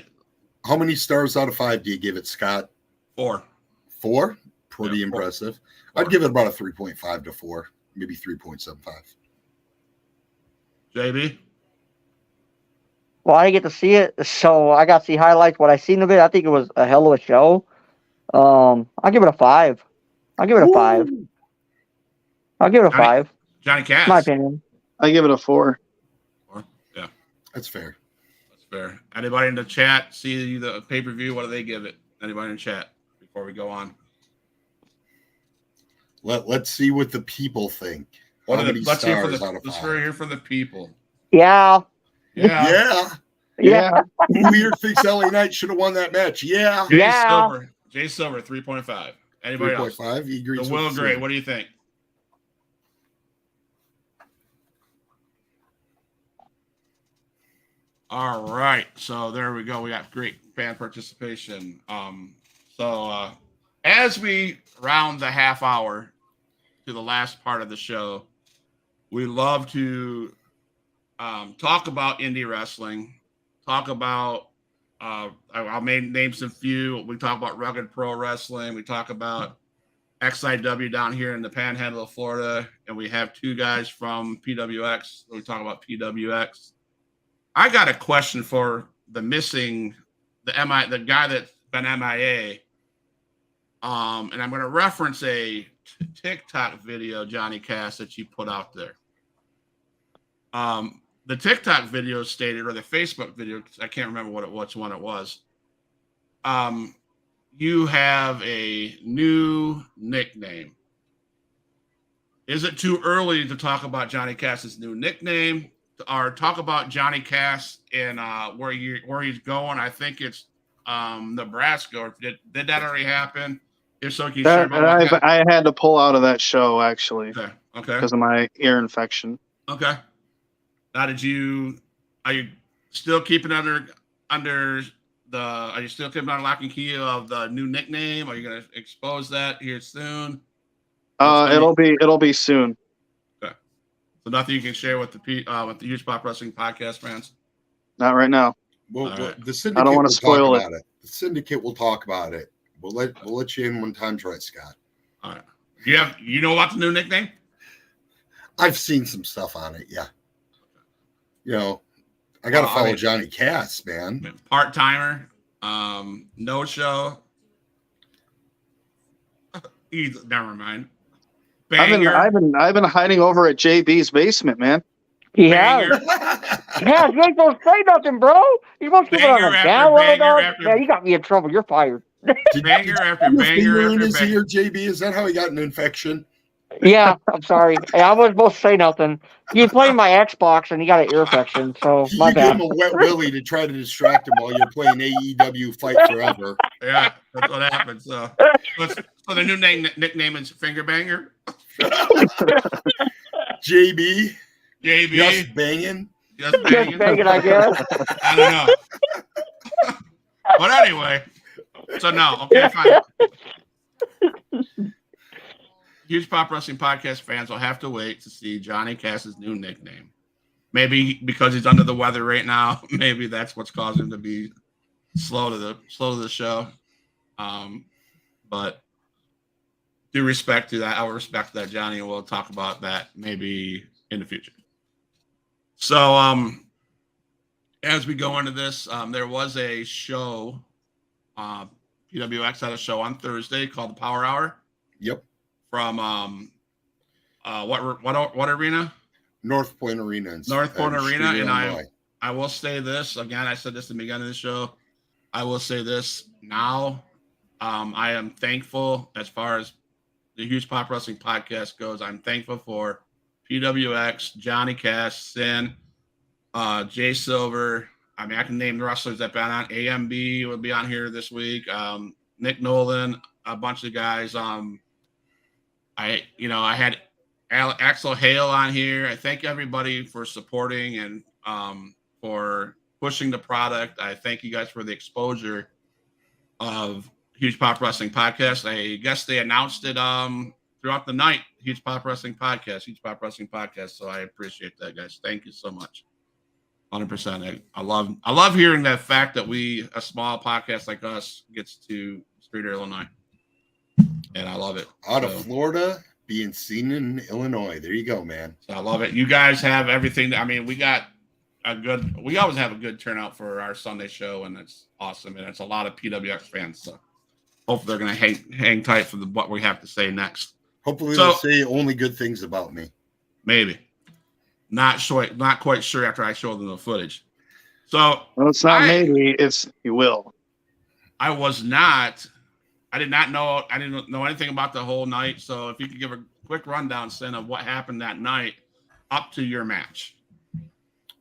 many stars out of 5 do you give it, Scott? 4. 4? Pretty impressive. 4. I'd give it about a 3.5 to 4, maybe 3.75. JB? Well, I didn't get to see it, so I got to see highlights. What I seen of it, I think it was a hell of a show. I'll give it a 5. I'll give it a 5. Johnny Cass. My opinion. I give it a 4. 4? Yeah. That's fair. Anybody in the chat see the pay-per-view? What do they give it? Anybody in the chat before we go on? Let's see what the people think. Let's hear from the people. Yeah. Weird Fix LA Knight should have won that match. Yeah. Jay Silver, 3.5. Anybody 3.5. else? 3.5. He agrees. The Will Gray, what do you think? All right, so there we go. We got great fan participation. So as we round the half hour to the last part of the show, we love to talk about indie wrestling. Talk about I'll name some few. We talk about Rugged Pro Wrestling. We talk about XIW down here in the Panhandle of Florida, and we have 2 guys from PWX. We talk about PWX. I got a question for the guy that's been MIA. And I'm going to reference a TikTok video, Johnny Cass, that you put out there. The TikTok video stated, or the Facebook video, I can't remember which one it was. You have a new nickname. Is it too early to talk about Johnny Cass's new nickname? Or talk about Johnny Cass and where he's going? I think it's Nebraska. Or did that already happen? If so, can you share about that? I had to pull out of that show actually. Okay. Because of my ear infection. Okay. Now, are you still keeping under lock and key of the new nickname? Are you going to expose that here soon? It'll be soon. So nothing you can share with the Huge Pop Wrestling podcast fans? Not right now. Well, right. The syndicate I don't want to spoil it. The syndicate will talk about it. We'll let you in when time's right, Scott. All right. You know about the new nickname? I've seen some stuff on it. Yeah. I got to follow Johnny Cass, man. Part timer, no show. Never mind. Banger. I've been hiding over at JB's basement, man. Banger. Yeah, you ain't supposed to say nothing, bro. You're supposed to keep it on a download, dog. Yeah, you got me in trouble. You're fired. Banger after banger in after his banger. ear, JB? Is that how he got an infection? Yeah, I'm sorry. I wasn't supposed to say nothing. You playing my Xbox and you got an ear infection, so my You gave bad. him a wet willy to try to distract him while you're playing AEW Fight Forever. Yeah, that's what happened. So the new nickname is Finger Banger. JB. JB. Banging. Just banging. Just banging, I guess. I don't know. But anyway, so no, okay, fine. Huge Pop Wrestling Podcast fans will have to wait to see Johnny Cass's new nickname. Maybe because he's under the weather right now. Maybe that's what's causing him to be slow to the show. But due respect to that, I will respect that, Johnny, and we'll talk about that maybe in the future. So, as we go into this, there was a show. PWX had a show on Thursday called the Power Hour. Yep. From what arena? North Point Arena. North Point Arena, and Illinois. I will say this again. I said this at the beginning of the show. I will say this now. I am thankful as far as the Huge Pop Wrestling Podcast goes. I'm thankful for PWX, Johnny Cass, Sin, Jay Silver. I mean, I can name the wrestlers that have been on. AMB will be on here this week. Nick Nolan, a bunch of guys. I had Axel Hale on here. I thank everybody for supporting and for pushing the product. I thank you guys for the exposure of Huge Pop Wrestling Podcast. I guess they announced it throughout the night. Huge Pop Wrestling Podcast, Huge Pop Wrestling Podcast. So I appreciate that, guys. Thank you so much. 100%. I love hearing that fact that a small podcast like us, gets to Streeter, Illinois. And I love it. Out of Florida, being seen in Illinois. There you go, man. So I love it. You guys have everything. I mean, we always have a good turnout for our Sunday show, and it's awesome. And it's a lot of PWX fans. So hopefully they're going to hang tight for what we have to say next. Hopefully they'll say only good things about me. Maybe. Not quite sure after I show them the footage. So well, it's not maybe, it's you will. I didn't know anything about the whole night. So if you could give a quick rundown, Sin, of what happened that night up to your match.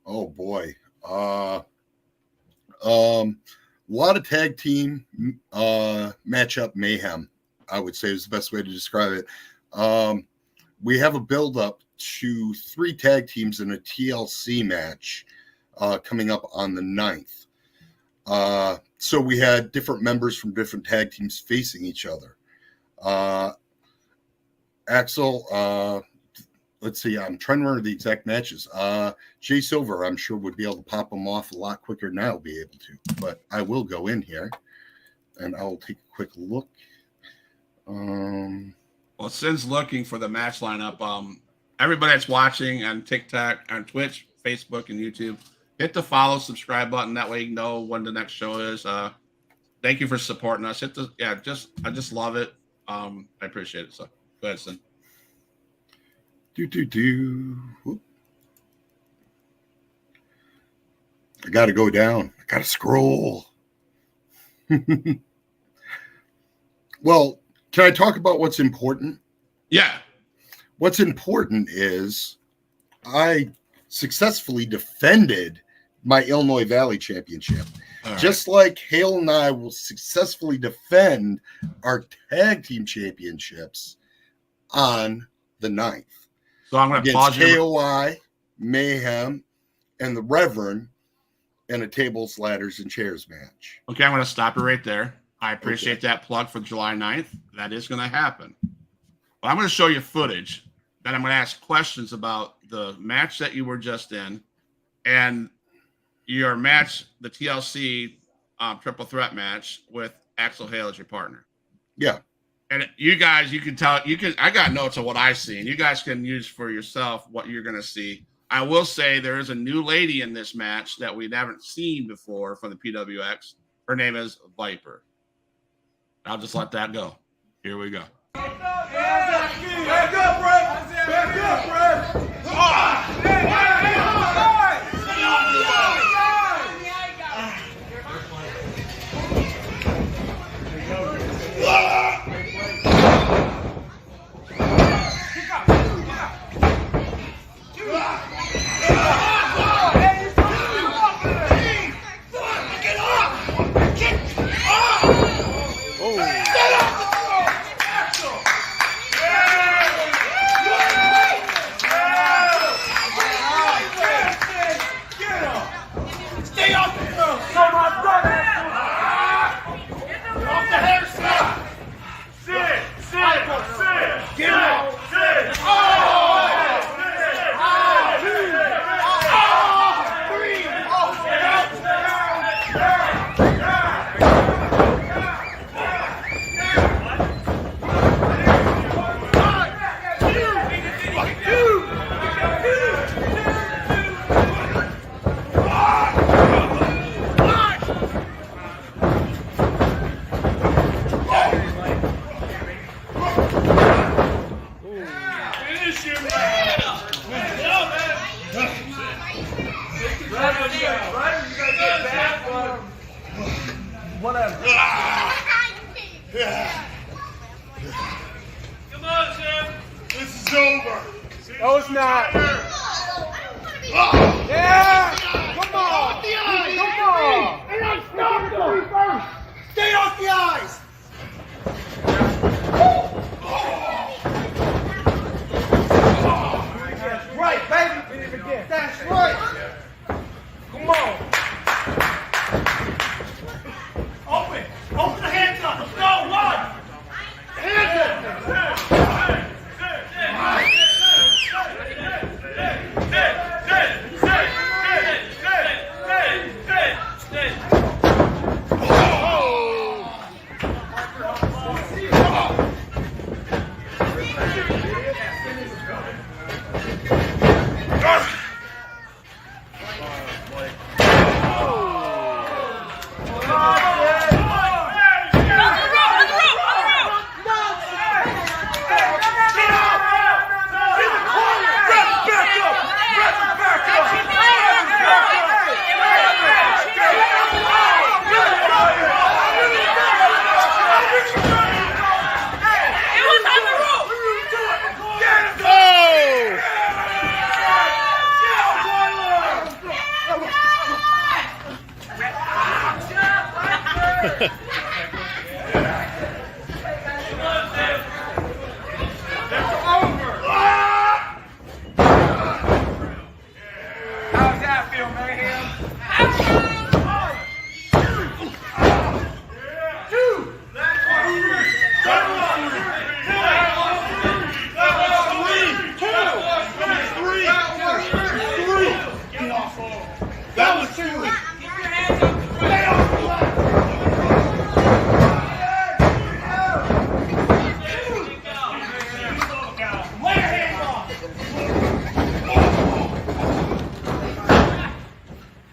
Oh boy. A lot of tag team matchup mayhem, I would say is the best way to describe it. We have a build up to 3 tag teams in a TLC match coming up on the 9th. So we had different members from different tag teams facing each other. Axel, let's see, I'm trying to remember the exact matches. Jay Silver, I'm sure, would be able to pop them off a lot quicker than I'll be able to. But I will go in here, and I'll take a quick look. Well, Sin's looking for the match lineup. Everybody that's watching on TikTok, on Twitch, Facebook, and YouTube, hit the follow, subscribe button. That way you know when the next show is. Thank you for supporting us. I just love it. I appreciate it. So go ahead, Sin. Whoop. I got to go down. I got to scroll. Well, can I talk about what's important? Yeah. What's important is I successfully defended my Illinois Valley Championship. Right. Just like Hale and I will successfully defend our tag team championships on the 9th. So I'm going to pause KOI, Mayhem, and the Reverend in a tables, ladders, and chairs match. Okay, I'm going to stop you right there. I appreciate that plug for July 9th. That is going to happen. But I'm going to show you footage. Then I'm going to ask questions about the match that you were just in and your match, the TLC triple threat match with Axel Hale as your partner. Yeah. And you guys, you can tell, I got notes of what I see, and you guys can use for yourself what you're going to see. I will say there is a new lady in this match that we haven't seen before from the PWX. Her name is Viper. I'll just let that go. Here we go. Back up, Brett! Back up, Brett! Come on, Sam. This is over. No, it's not. Yeah! Come on! Come on! Stay off the eyes! That's right, baby! That's right! Come on! Open the hands up! Let's go! Run! Hands up! How's that feel, Mayhem? That was two. Keep your hands up. Stay off the line. Lay your hands off.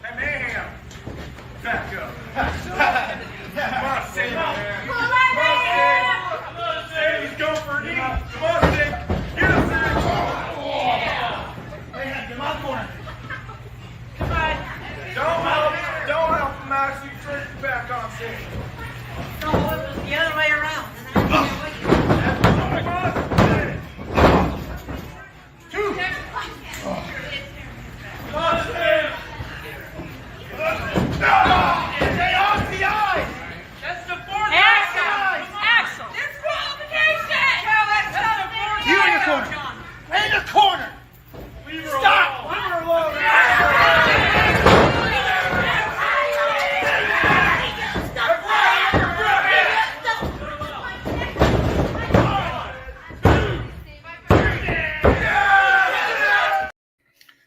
Hey, Mayhem. Back up. Come on, Sam. Come on, Sam. He's going for a knee. Come on, Sam. Get him, Sam. Mayhem, get my corner. Don't help him out so you turn your back on Sam. No, it was the other way around. Two. Come on, Sam. Stay off the eyes. That's the fourth Axel. Disqualification. That's the fourth. You in the corner. In the corner. Leave her Stop. alone. Leave her alone.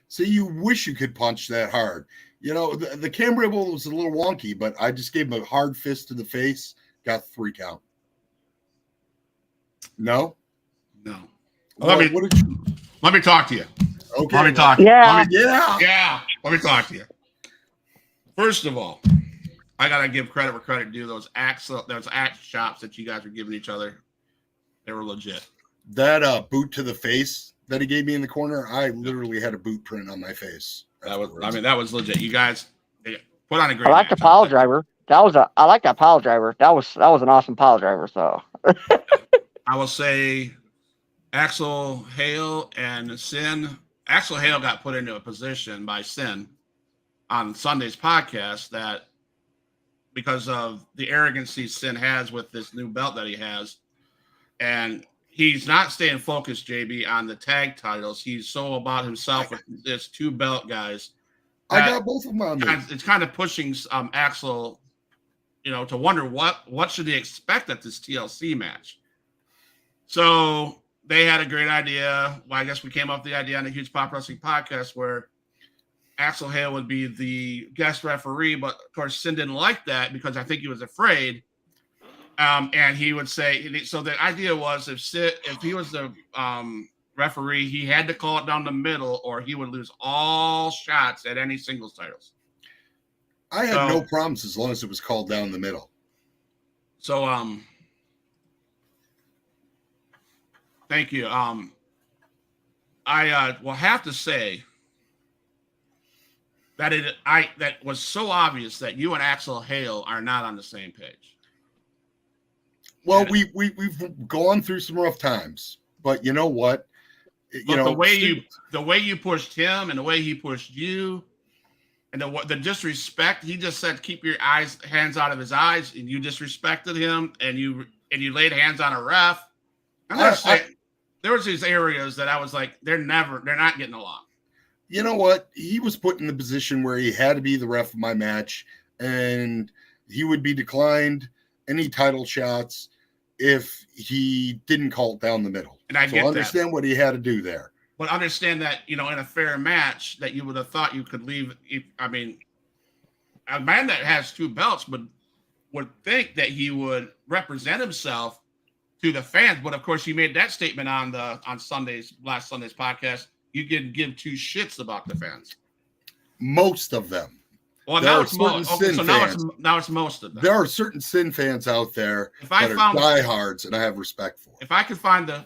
See, you wish you could punch that hard. You know, the camera roll was a little wonky, but I just gave him a hard fist to the face, got 3 count. No? No. What did you? Let me talk to you. Okay. Let me talk. Yeah. Yeah. Let me talk to you. First of all, I gotta give credit where credit due. Those axe shops that you guys were giving each other, they were legit. That boot to the face that he gave me in the corner, I literally had a boot print on my face. That was legit. You guys put on a great I like the match. pile driver. I like that pile driver. That was an awesome pile driver. So I will say Axel Hale and Sin. Axel Hale got put into a position by Sin on Sunday's podcast that because of the arrogancy Sin has with this new belt that he has, and he's not staying focused, JB, on the tag titles. He's so about himself with this 2 belt guys. I got both of them on me. It's kind of pushing Axel, to wonder what should he expect at this TLC match. So they had a great idea. Well, I guess we came up with the idea on the Huge Pop Wrestling podcast where Axel Hale would be the guest referee, but of course Sin didn't like that because I think he was afraid. And he would say, so the idea was if he was the referee, he had to call it down the middle or he would lose all shots at any singles titles. I had no problems as long as it was called down the middle. So, thank you. I will have to say that that was so obvious that you and Axel Hale are not on the same page. Well, we've gone through some rough times, but you know what? The way you pushed him and the way he pushed you, and the disrespect, he just said, "Keep your hands out of his eyes," and you disrespected him, and you laid hands on a ref. There was these areas that I was like, they're not getting along. You know what? He was put in the position where he had to be the ref of my match, and he would be declined any title shots if he didn't call it down the middle. And I understand what he had to do there. But understand that, in a fair match that you would have thought you could leave. I mean, a man that has 2 belts would think that he would represent himself to the fans. But of course, he made that statement on last Sunday's podcast. You can give 2 shits about the fans. Most of them. Well, now it's most. Okay, so now it's most of them. There are certain Sin fans out there that are diehards, and I have respect for. If I could find the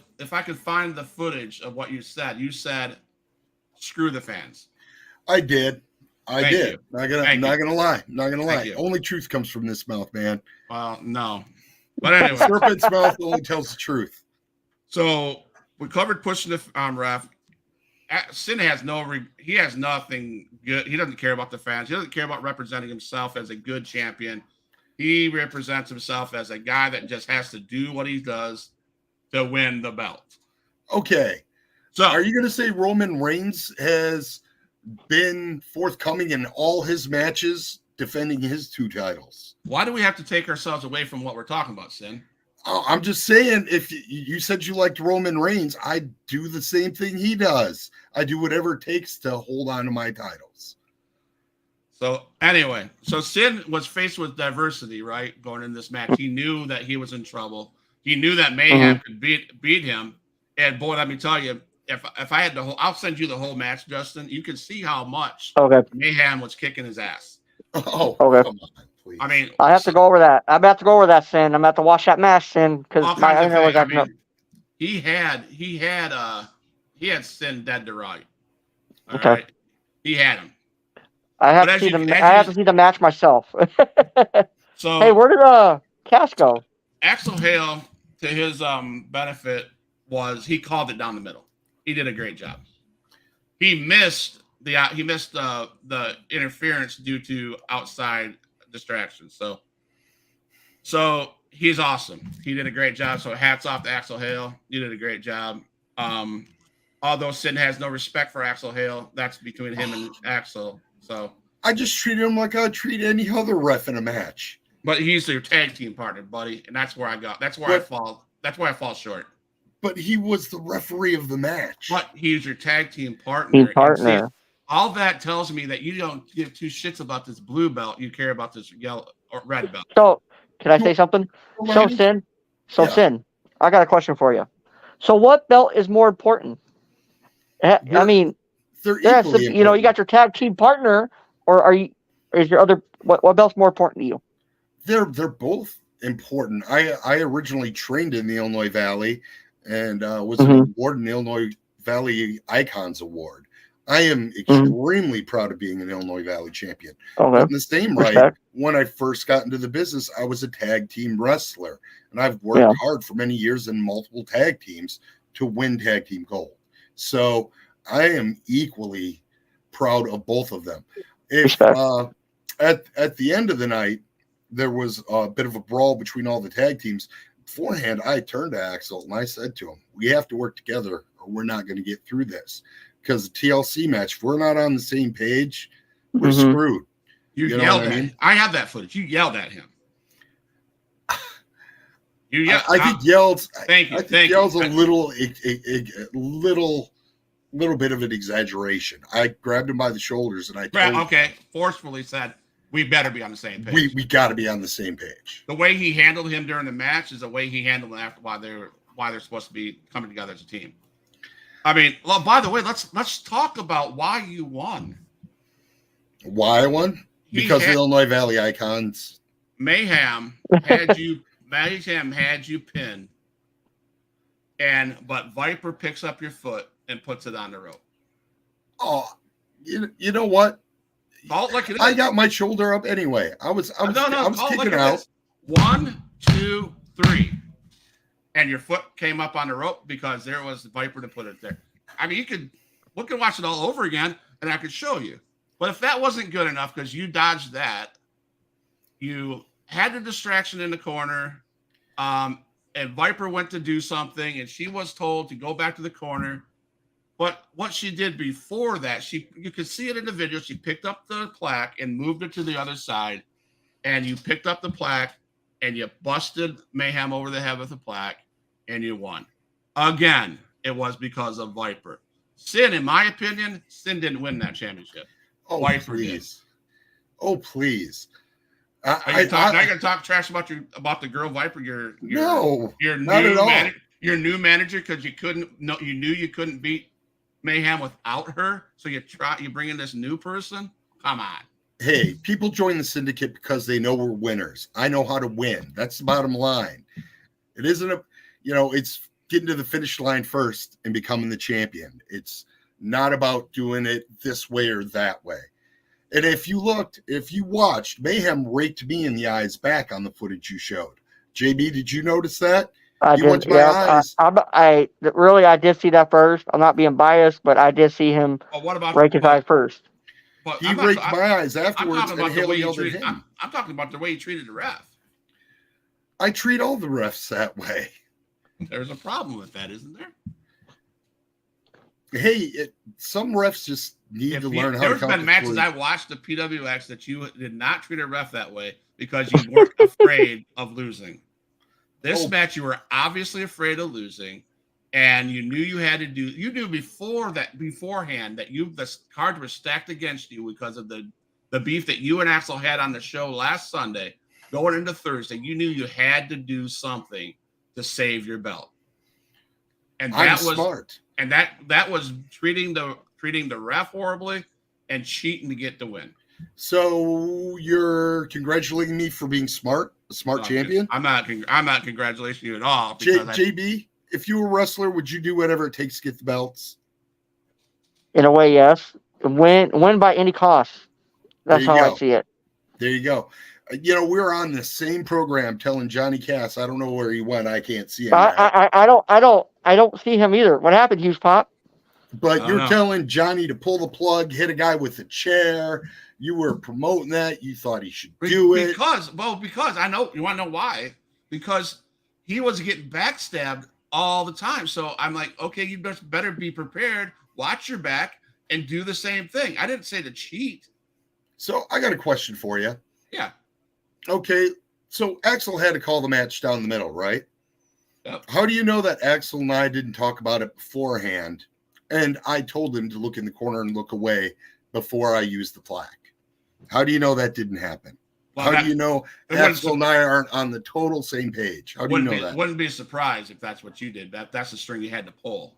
footage of what you said, screw the fans. I did. Thank you. Not gonna lie. Only truth comes from this mouth, man. Well, no. But anyway, serpent's mouth only tells the truth. So we covered pushing the ref. Sin has he has nothing good. He doesn't care about the fans. He doesn't care about representing himself as a good champion. He represents himself as a guy that just has to do what he does to win the belt. Okay. So are you going to say Roman Reigns has been forthcoming in all his matches defending his 2 titles? Why do we have to take ourselves away from what we're talking about, Sin? Oh, I'm just saying, if you said you liked Roman Reigns, I do the same thing he does. I do whatever it takes to hold on to my titles. So anyway, Sin was faced with diversity, right? Going in this match, he knew that he was in trouble. He knew that Mayhem could beat him. And boy, let me tell you, if I had I'll send you the whole match, Justin. You can see how much Mayhem was kicking his ass. Oh, okay. Come on, please. I mean, I have to go over that. I'm about to go over that, Sin. I'm about to watch that match, Sin, because he had Sin dead to right. All okay. Right? He had him. I have to see the match myself. So hey, where did Cash go? Axel Hale, to his benefit, he called it down the middle. He did a great job. He missed the interference due to outside distractions. So he's awesome. He did a great job. So hats off to Axel Hale. You did a great job. Although Sin has no respect for Axel Hale, that's between him and Axel. So I just treated him like I would treat any other ref in a match. But he's your tag team partner, buddy, and that's where I got. That's where I fall. That's where I fall short. But he was the referee of the match. But he's your tag team partner. Partner. See, all that tells me that you don't give 2 shits about this blue belt. You care about this yellow or red belt. So, can I say something? Sin, I got a question for you. So, what belt is more important? I mean, They're Yes, equally you know, you important. got your tag team partner, or are you? Is your other what belt's more important to you? They're both important. I originally trained in the Illinois Valley and was an award in the Illinois Valley Icons Award. I am extremely proud of being an Illinois Valley champion. Okay. But in the same right, Respect. when I first got into the business, I was a tag team wrestler, and I've worked hard for many years in multiple tag teams to win tag team gold. So I am equally proud of both of them. If at the end of the night, there was a bit of a brawl between all the tag teams. Beforehand, I turned to Axel and I said to him, we have to work together or we're not going to get through this. Because the TLC match, if we're not on the same page, we're screwed. You know yelled what at I mean? him. I have that footage. You yelled at him. You yelled. I think yelled. Thank you. I think yell's a little bit of an exaggeration. I grabbed him by the shoulders and I told him, forcefully said, we better be on the same page. We got to be on the same page. The way he handled him during the match is the way he handled him after why they're supposed to be coming together as a team. I mean, well, by the way, let's talk about why you won. Why I won? Because the Illinois Valley Icons. Mayhem had you pinned, but Viper picks up your foot and puts it on the rope. Oh, you know what? I got my shoulder up anyway. I was kicking out. 1, 2, 3. And your foot came up on the rope because there was the Viper to put it there. I mean, we could watch it all over again and I could show you. But if that wasn't good enough because you dodged that, you had the distraction in the corner, and Viper went to do something and she was told to go back to the corner. But what she did before that, you could see it in the video. She picked up the plaque and moved it to the other side. And you picked up the plaque and you busted Mayhem over the head with the plaque and you won. Again, it was because of Viper. Sin, in my opinion, Sin didn't win that championship. Oh, Viper please. Did. Oh, please. Now you're going to talk trash about the girl Viper, your not at all. Your new manager because you knew you couldn't beat Mayhem without her, so you bring in this new person. Come on. Hey, people join the syndicate because they know we're winners. I know how to win. That's the bottom line. It isn't it's getting to the finish line first and becoming the champion. It's not about doing it this way or that way. And if you watched, Mayhem raked me in the eyes back on the footage you showed. JB, did you notice that? I did. Yeah, I did see that first. I'm not being biased, but I did see him rake his eyes first. But he raked my eyes afterwards. I'm talking about the way he treated the ref. I treat all the refs that way. There's a problem with that, isn't there? Hey, some refs just need to learn how to. There's been matches I watched the PWX that you did not treat a ref that way because you weren't afraid of losing. This match, you were obviously afraid of losing, and you knew you had to do. You knew beforehand that the cards were stacked against you because of the beef that you and Axel had on the show last Sunday, going into Thursday. You knew you had to do something to save your belt, and that was smart. And that was treating the ref horribly and cheating to get the win. So you're congratulating me for being smart, a smart champion? I'm not congratulating you at all. JB, if you were a wrestler, would you do whatever it takes to get the belts? In a way, yes. Win by any cost. That's how I see it. There you go. We're on the same program telling Johnny Cass. I don't know where he went. I can't see him. I don't see him either. What happened, Hughes Pop? But you're telling Johnny to pull the plug, hit a guy with a chair. You were promoting that. You thought he should do it. Because I know. You want to know why? Because he was getting backstabbed all the time. So I'm like, okay, you just better be prepared. Watch your back and do the same thing. I didn't say to cheat. So I got a question for you. Yeah. Okay. So Axel had to call the match down the middle, right? Yep. How do you know that Axel and I didn't talk about it beforehand? And I told him to look in the corner and look away before I used the plaque. How do you know that didn't happen? Well, how do you know Axel and I aren't on the total same page? How do you know that? Wouldn't be surprised if that's what you did. That's the string you had to pull.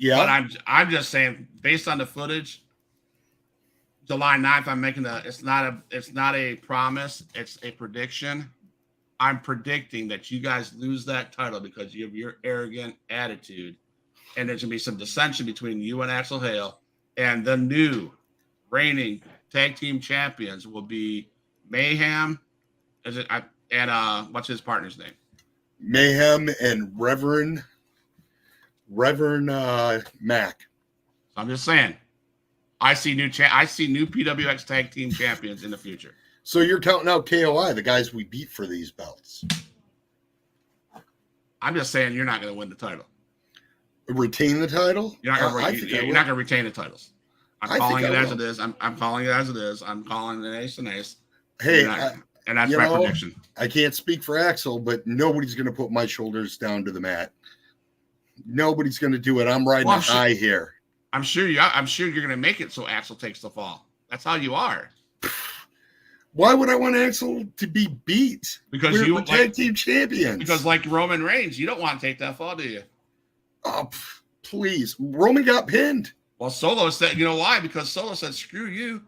Yeah. But I'm just saying, based on the footage, July 9th, I'm making it's not a promise, it's a prediction. I'm predicting that you guys lose that title because of your arrogant attitude, and there's gonna be some dissension between you and Axel Hale, and the new reigning tag team champions will be Mayhem. What's his partner's name? Mayhem and Reverend Mac. So I'm just saying, I see new PWX tag team champions in the future. So you're counting out KOI, the guys we beat for these belts. I'm just saying you're not going to win the title. Retain the title? You're not going to retain the titles. I'm calling it as it is. I'm calling it as it is. I'm calling it ace and ace. Hey, and that's my prediction. I can't speak for Axel, but nobody's going to put my shoulders down to the mat. Nobody's going to do it. I'm riding high here. I'm sure you're going to make it so Axel takes the fall. That's how you are. Why would I want Axel to be beat? Because we're tag team champions. Because like Roman Reigns, you don't want to take that fall, do you? Oh, please. Roman got pinned. Well, Solo said, you know why? Because Solo said, screw you.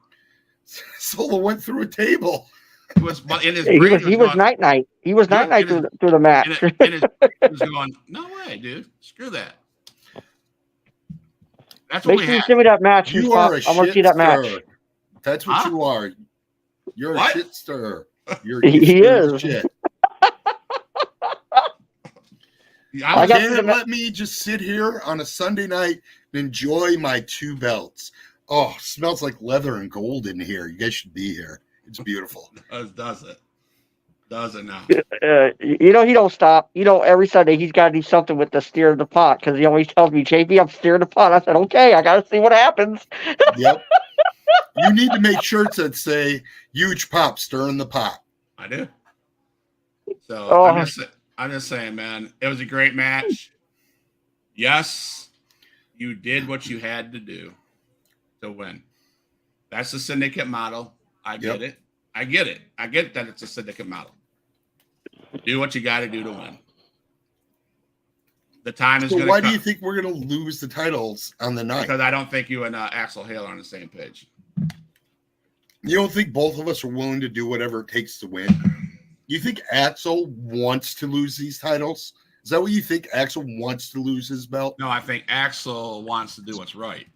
Solo went through a table. He was night. He was night through the match. He was going, no way, dude. Screw that. That's what Make sure you send me that match. You are a I want to see that match. That's what you are. You're a shit stirrer. He is. Shit. Let me just sit here on a Sunday night and enjoy my 2 belts. Oh, smells like leather and gold in here. You guys should be here. It's beautiful. Does it? Does it now? He don't stop. Every Sunday he's got to do something with the steer of the pot because he always tells me, JP, I'm steering the pot. I said, okay, I got to see what happens. Yep. You need to make shirts that say "Huge Pop stirring the pot." I do. So I'm just saying, man, it was a great match. Yes, you did what you had to do to win. That's the syndicate model. I get it. I get it. I get that it's a syndicate model. Do what you got to do to win. The time is going to come. Why do you think we're going to lose the titles on the night? Because I don't think you and Axel Hale are on the same page. You don't think both of us are willing to do whatever it takes to win? You think Axel wants to lose these titles? Is that what you think? Axel wants to lose his belt? No, I think Axel wants to do what's right.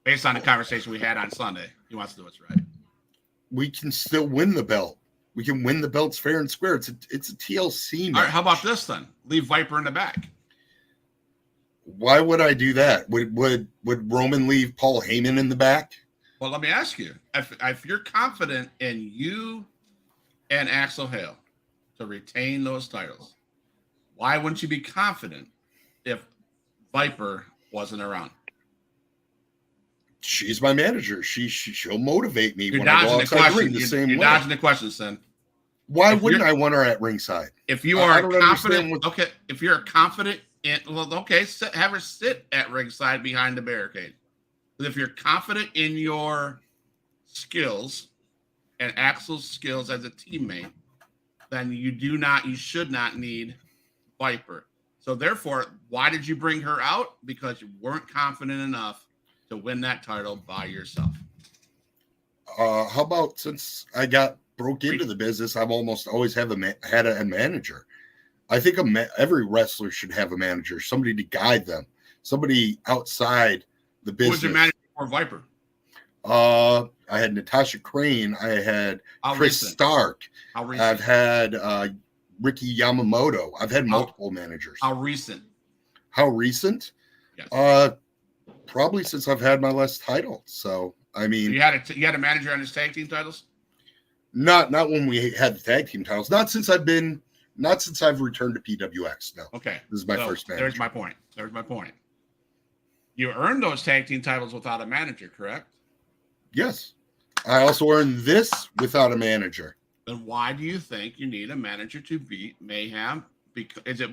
Based on the conversation we had on Sunday, he wants to do what's right. We can still win the belt. We can win the belts fair and square. It's a TLC match. All right, how about this then? Leave Viper in the back. Why would I do that? Would Roman leave Paul Heyman in the back? Well, let me ask you. If you're confident in you and Axel Hale to retain those titles, why wouldn't you be confident if Viper wasn't around? She's my manager. She'll motivate me You're when I go dodging the outside question. the ring the same You're way. dodging the question, son. Why wouldn't I want her at ringside? If you are confident, if you're confident in, have her sit at ringside behind the barricade. But if you're confident in your skills and Axel's skills as a teammate, then you should not need Viper. So therefore, why did you bring her out? Because you weren't confident enough to win that title by yourself. How about since I broke into the business, I've almost always had a manager. I think every wrestler should have a manager, somebody to guide them, somebody outside the business. Who was your manager for Viper? I had Natasha Crane. I had Chris recent? Stark. How recent? I've had Ricky Yamamoto. I've had multiple managers. How recent? How recent? Yes. Probably since I've had my last title. So I mean, you had a manager on his tag team titles. Not when we had the tag team titles. Not since I've returned to PWX. No. Okay. This is my first manager. There's my point. You earned those tag team titles without a manager, correct? Yes. I also earned this without a manager. Then why do you think you need a manager to beat Mayhem?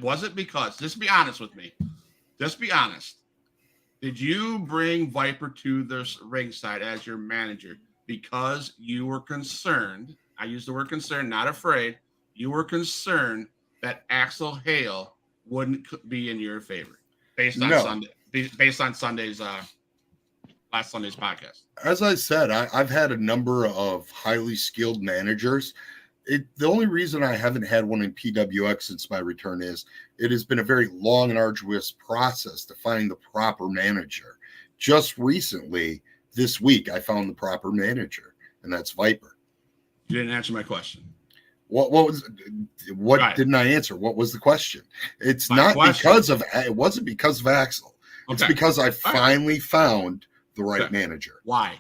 Was it because, just be honest with me. Just be honest. Did you bring Viper to this ringside as your manager because you were concerned? I use the word concerned, not afraid. You were concerned that Axel Hale wouldn't be in your favor. based on No. Sunday, based on Sunday's last Sunday's podcast. As I said, I've had a number of highly skilled managers. The only reason I haven't had one in PWX since my return is it has been a very long and arduous process to find the proper manager. Just recently, this week, I found the proper manager, and that's Viper. You didn't answer my question. What Right. didn't I answer? What was the question? It's My not question- because of it wasn't because of Axel. It's Okay. because I finally found the right Okay. manager. Why?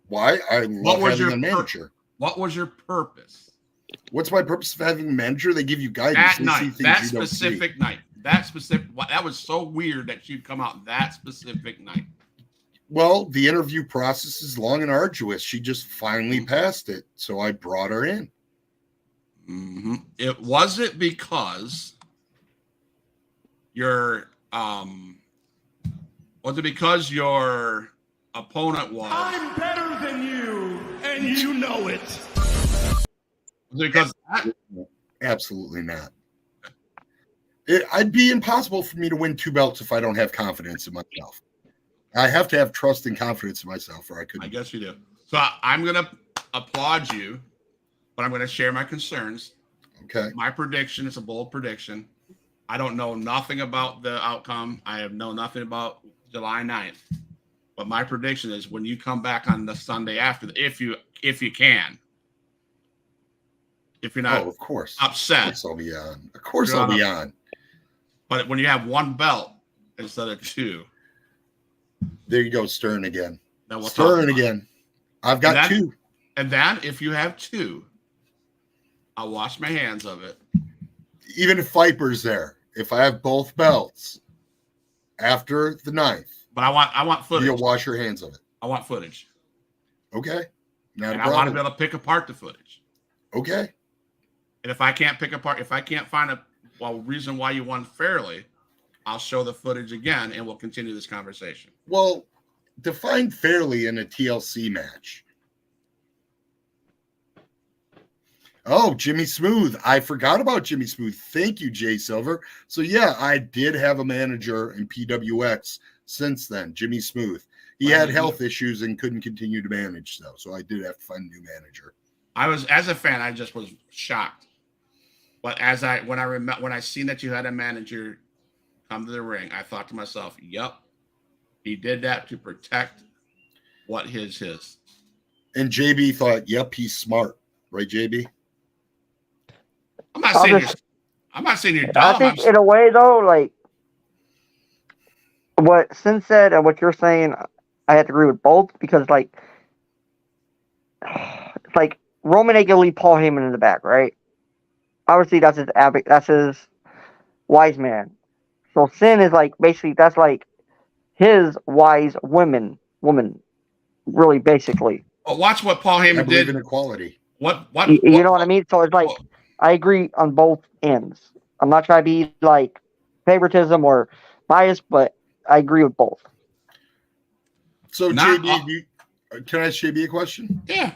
Why? I love was having your a manager. What was your purpose What's my purpose of having a manager? They give you guidance. that They see night? things That you don't see. specific night. That specific. That was so weird that she'd come out that specific night. Well, the interview process is long and arduous. She just finally passed it, so I brought her in. Mm-hmm. It wasn't because your was it because your opponent was? I'm better than you, and you know it. Was it because that? Absolutely not. It'd be impossible for me to win 2 belts if I don't have confidence in myself. I have to have trust and confidence in myself, or I I couldn't. guess you do. So I'm gonna applaud you, but I'm gonna share my concerns. Okay. My prediction is a bold prediction. I don't know nothing about the outcome. I have know nothing about July 9th. But my prediction is when you come back on the Sunday after, if you can, if you're not Oh, of course. upset, Of course I'll be on. Of course You're I'll on be up. on. but when you have 1 belt instead of 2, There you go, Stern again. then we'll talk Stern about it. again. I've got And that- 2. And then if you have 2, I'll wash my hands of it. Even if Viper's there, if I have both belts after the 9th, But I want footage. you'll wash your hands of it. I want footage. Okay. Not And a I want to problem. be able to pick apart the footage. Okay. And if I can't pick apart, if I can't find a reason why you won fairly, I'll show the footage again and we'll continue this conversation. Well, define fairly in a TLC match. Oh, Jimmy Smooth. I forgot about Jimmy Smooth. Thank you, Jay Silver. So, yeah, I did have a manager in PWX since then, Jimmy Smooth. He had health issues and couldn't continue to manage, though. So I did have to find a new manager. I was, as a fan, I just was shocked. But when I seen that you had a manager come to the ring, I thought to myself, "Yep, he did that to protect what his." And JB thought, yep, he's smart. Right, JB? I'm not saying you're I dumb. think in a way though, like what Sin said and what you're saying, I have to agree with both because like it's like Roman ain't gonna leave Paul Heyman in the back, right? Obviously that's his wise man. So Sin is like basically that's like his wise woman, really basically. Well, watch what Paul I Heyman believe did. in equality. You know what I mean? So it's like I agree on both ends. I'm not trying to be like favoritism or biased, but I agree with both. So, Not JB, can I ask JB a question? Yeah.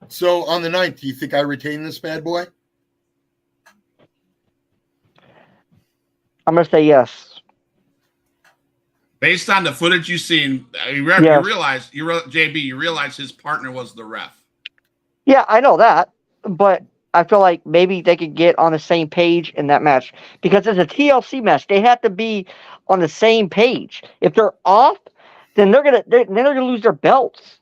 So, on the 9th, do you think I retain this bad boy? I'm gonna say yes. Based on the footage you've seen, you Yes. JB, you realize his partner was the ref. Yeah, I know that, but I feel like maybe they could get on the same page in that match because it's a TLC match. They have to be on the same page. If they're off, then they're gonna lose their belts.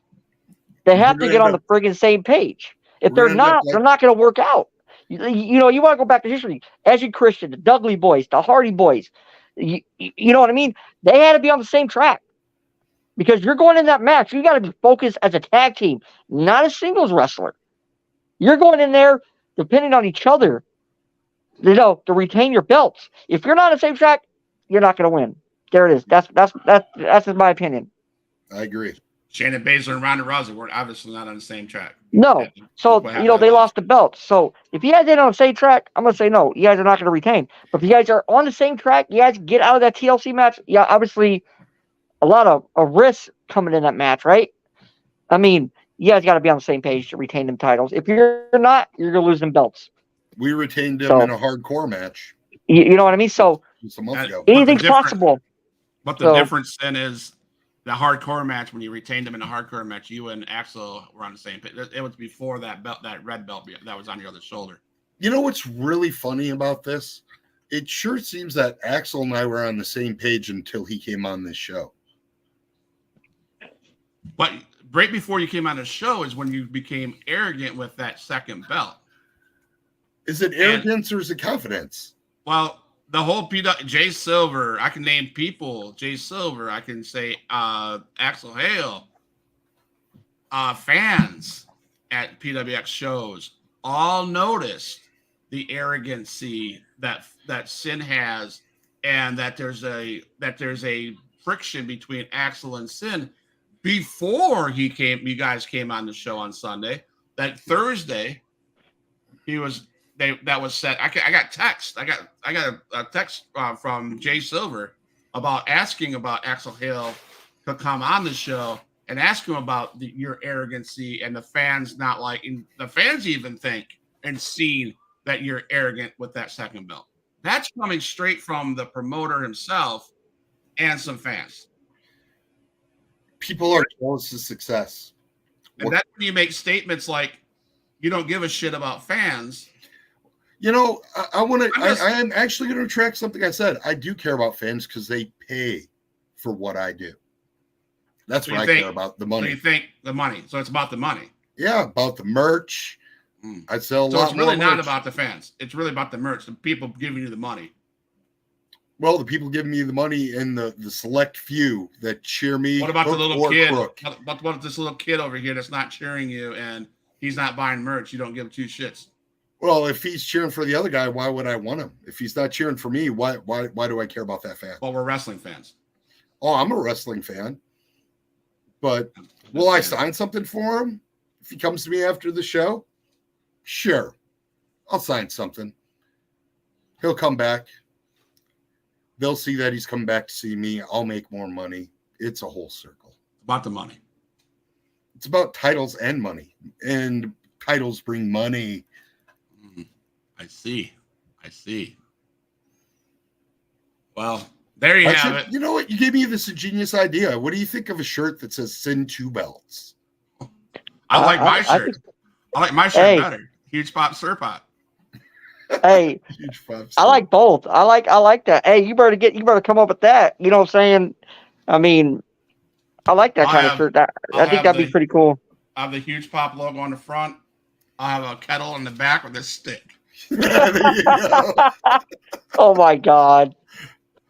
They have to get on the friggin' same page. If We're they're gonna end up not, like- they're not gonna work out. You know, you want to go back to history. Edgy Christian, the Dudley Boys, the Hardy Boys. You know what I mean? They had to be on the same track because you're going in that match. You got to be focused as a tag team, not a singles wrestler. You're going in there depending on each other, you know, to retain your belts. If you're not on the same track, you're not going to win. There it is. That's just my opinion. I agree. Shayna Baszler and Ronda Rousey were obviously not on the same track. No. Yeah, So, look what you know, happened. they lost the belts. So, if you guys ain't on the same track, I'm going to say no. You guys are not going to retain. But if you guys are on the same track, you guys get out of that TLC match. Yeah, obviously, a lot of risk coming in that match, right? I mean, you guys got to be on the same page to retain them titles. If you're not, you're going to lose them belts. We retained him So- in a hardcore match. You know what I mean? So, just a month ago. Anything's possible. But the difference then is the hardcore match. When you retained him in a hardcore match, you and Axel were on the same page. It was before that belt, that red belt that was on your other shoulder. You know what's really funny about this? It sure seems that Axel and I were on the same page until he came on this show. But right before you came on the show is when you became arrogant with that second belt. Is it arrogance or is it confidence? Well, the whole Jay Silver, I can name people. Jay Silver, I can say Axel Hale, fans at PWX shows all noticed the arrogancy that Sin has, and that there's a friction between Axel and Sin before you guys came on the show on Sunday. That Thursday, that was set. I got text. I got a text from Jay Silver asking about Axel Hale to come on the show and ask him about your arrogancy and the fans not liking. The fans even think and seen that you're arrogant with that second belt. That's coming straight from the promoter himself and some fans. People are jealous of success. And that's when you make statements like, you don't give a shit about fans. You know, I am actually going to retract something I said. I do care about fans because they pay for what I do. That's what I care about, the money. So you think the money. So it's about the money. Yeah, about the merch. I sell a lot more. So it's really not about the fans. It's really about the merch, the people giving you the money. Well, the people giving me the money and the select few that cheer me. What about the little kid? What about this little kid over here that's not cheering you and he's not buying merch? You don't give two shits. Well, if he's cheering for the other guy, why would I want him? If he's not cheering for me, why do I care about that fan? Well, we're wrestling fans. Oh, I'm a wrestling fan. But will I sign something for him if he comes to me after the show? Sure. I'll sign something. He'll come back. They'll see that he's coming back to see me. I'll make more money. It's a whole circle. About the money. It's about titles and money. And titles bring money. I see. Well, there you have it. You know what? You gave me this ingenious idea. What do you think of a shirt that says Sin 2 belts? I like my shirt. I like my shirt better. Huge Pop Surpot. Hey, I like both. I like that. Hey, you better come up with that. You know what I'm saying? I mean, I like that kind of shirt. I think that'd be pretty cool. I have the Huge Pop logo on the front. I have a kettle in the back with a stick. Oh my god.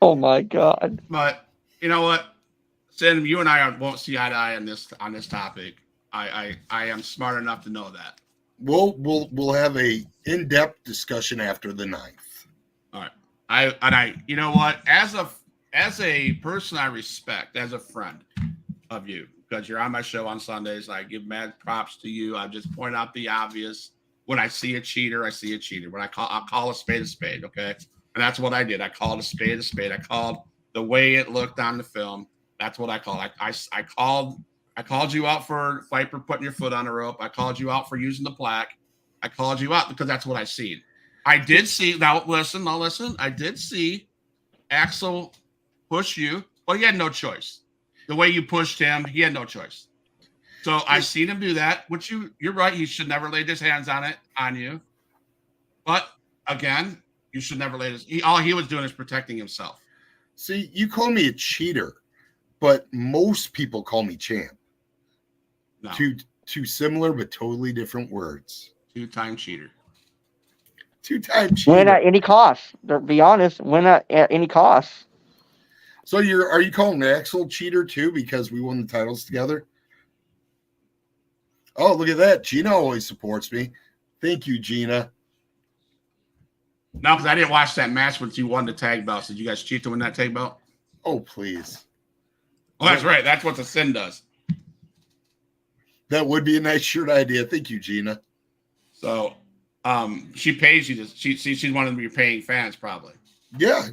But you know what, Sin, you and I won't see eye to eye on this topic. I am smart enough to know that. We'll have a in-depth discussion after the 9th. All right. I you know what, as a person I respect, as a friend of you, because you're on my show on Sundays, I give mad props to you. I just point out the obvious. When I see a cheater, I see a cheater. When I'll call a spade, okay? And that's what I did. I called a spade. I called the way it looked on the film. That's what I called. I called you out for fight for putting your foot on the rope. I called you out for using the plaque. I called you out because that's what I seen. I did see. Now listen. I did see Axel push you. Well, he had no choice. The way you pushed him, he had no choice. So I seen him do that, which you're right. He should never laid his hands on you. But again, you should never lay all he was doing is protecting himself. See, you call me a cheater, but most people call me champ. No. Two similar but totally different words. Two-time cheater. Two-time cheater. Win at any cost. To be honest, win at any cost. So are you calling Axel cheater too because we won the titles together? Oh, look at that. Gina always supports me. Thank you, Gina. No, because I didn't watch that match when you won the tag belts. Did you guys cheat to win that tag belt? Oh, please. Well, that's right. That's what the Sin does. That would be a nice shirt idea. Thank you, Gina. So she pays you. She's one of your paying fans, probably. Yeah.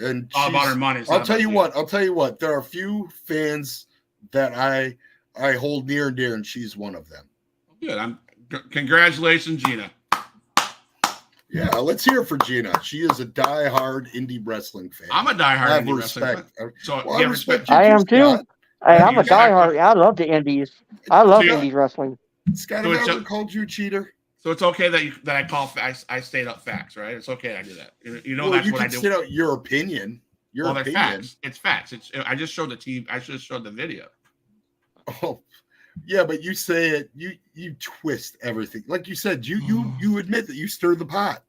And all about her money. I'll tell you what. There are a few fans that I hold near and dear, and she's one of them. Good. Congratulations, Gina. Yeah, let's hear it for Gina. She is a diehard indie wrestling fan. I'm a I diehard have indie wrestling respect. fan. So Well, you I have respect respect. you I am too. Scott. Hey, Yeah, I'm you a gotta- diehard. I love the indies. I love So- indies wrestling. Scott, So have it's I a- ever called you a cheater? So it's okay that I call facts. I state up facts, right? It's okay. I do that. You know, Well, that's you what I can do. state out your opinion. Your Well, they're opinion. facts. It's facts. I just showed the team. I just showed the video. Oh, yeah, but you say it. You twist everything. Like you said, you admit that you stir the pot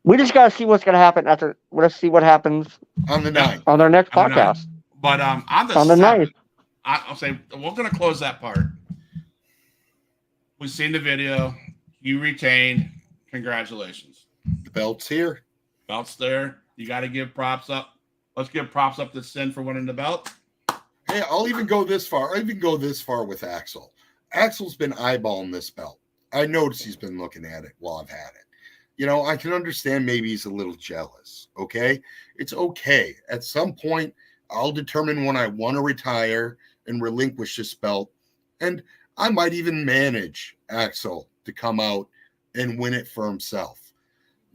We just gotta see what's gonna happen after. Let's see what happens on the Yeah. night. on their next On the podcast. But on the On the 7th, ninth. I'll say we're gonna close that part. We've seen the video. You retained. Congratulations. The belt's here. Belt's there. You got to give props up. Let's give props up to Sin for winning the belt. Hey, I'll even go this far. I even go this far with Axel. Axel's been eyeballing this belt. I noticed he's been looking at it while I've had it. You know, I can understand maybe he's a little jealous. Okay. It's okay. At some point, I'll determine when I want to retire and relinquish this belt. And I might even manage Axel to come out and win it for himself.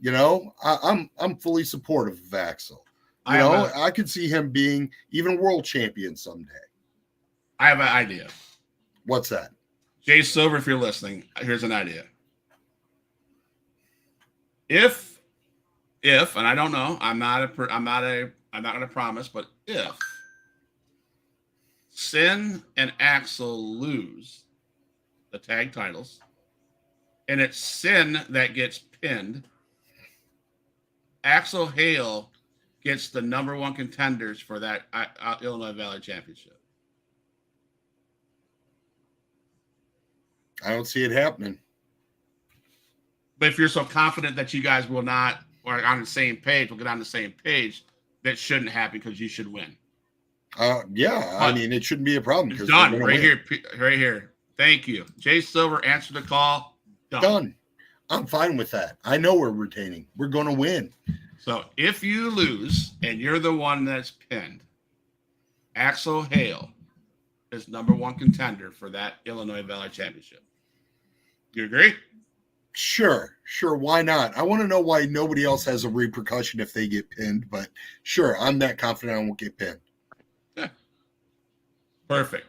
You know, I'm fully supportive of Axel. You know, I could see him being even world champion someday. I have an idea. What's that? Jay Silver, if you're listening, here's an idea. If, and I don't know, I'm not going to promise, but if Sin and Axel lose the tag titles, and it's Sin that gets pinned, Axel Hale gets the number one contenders for that Illinois Valley Championship. I don't see it happening. But if you're so confident that you guys will not, or on the same page, we'll get on the same page, that shouldn't happen because you should win. Yeah, I mean, it shouldn't be a problem. It's because done we're right gonna here, right here. Thank you. Jay Silver answered the call. win. Done. I'm fine with that. I know we're retaining. We're going to win. So if you lose and you're the one that's pinned, Axel Hale is number one contender for that Illinois Valley Championship. You agree? Sure. Why not? I want to know why nobody else has a repercussion if they get pinned, but sure, I'm that confident I won't get pinned. Yeah. Perfect.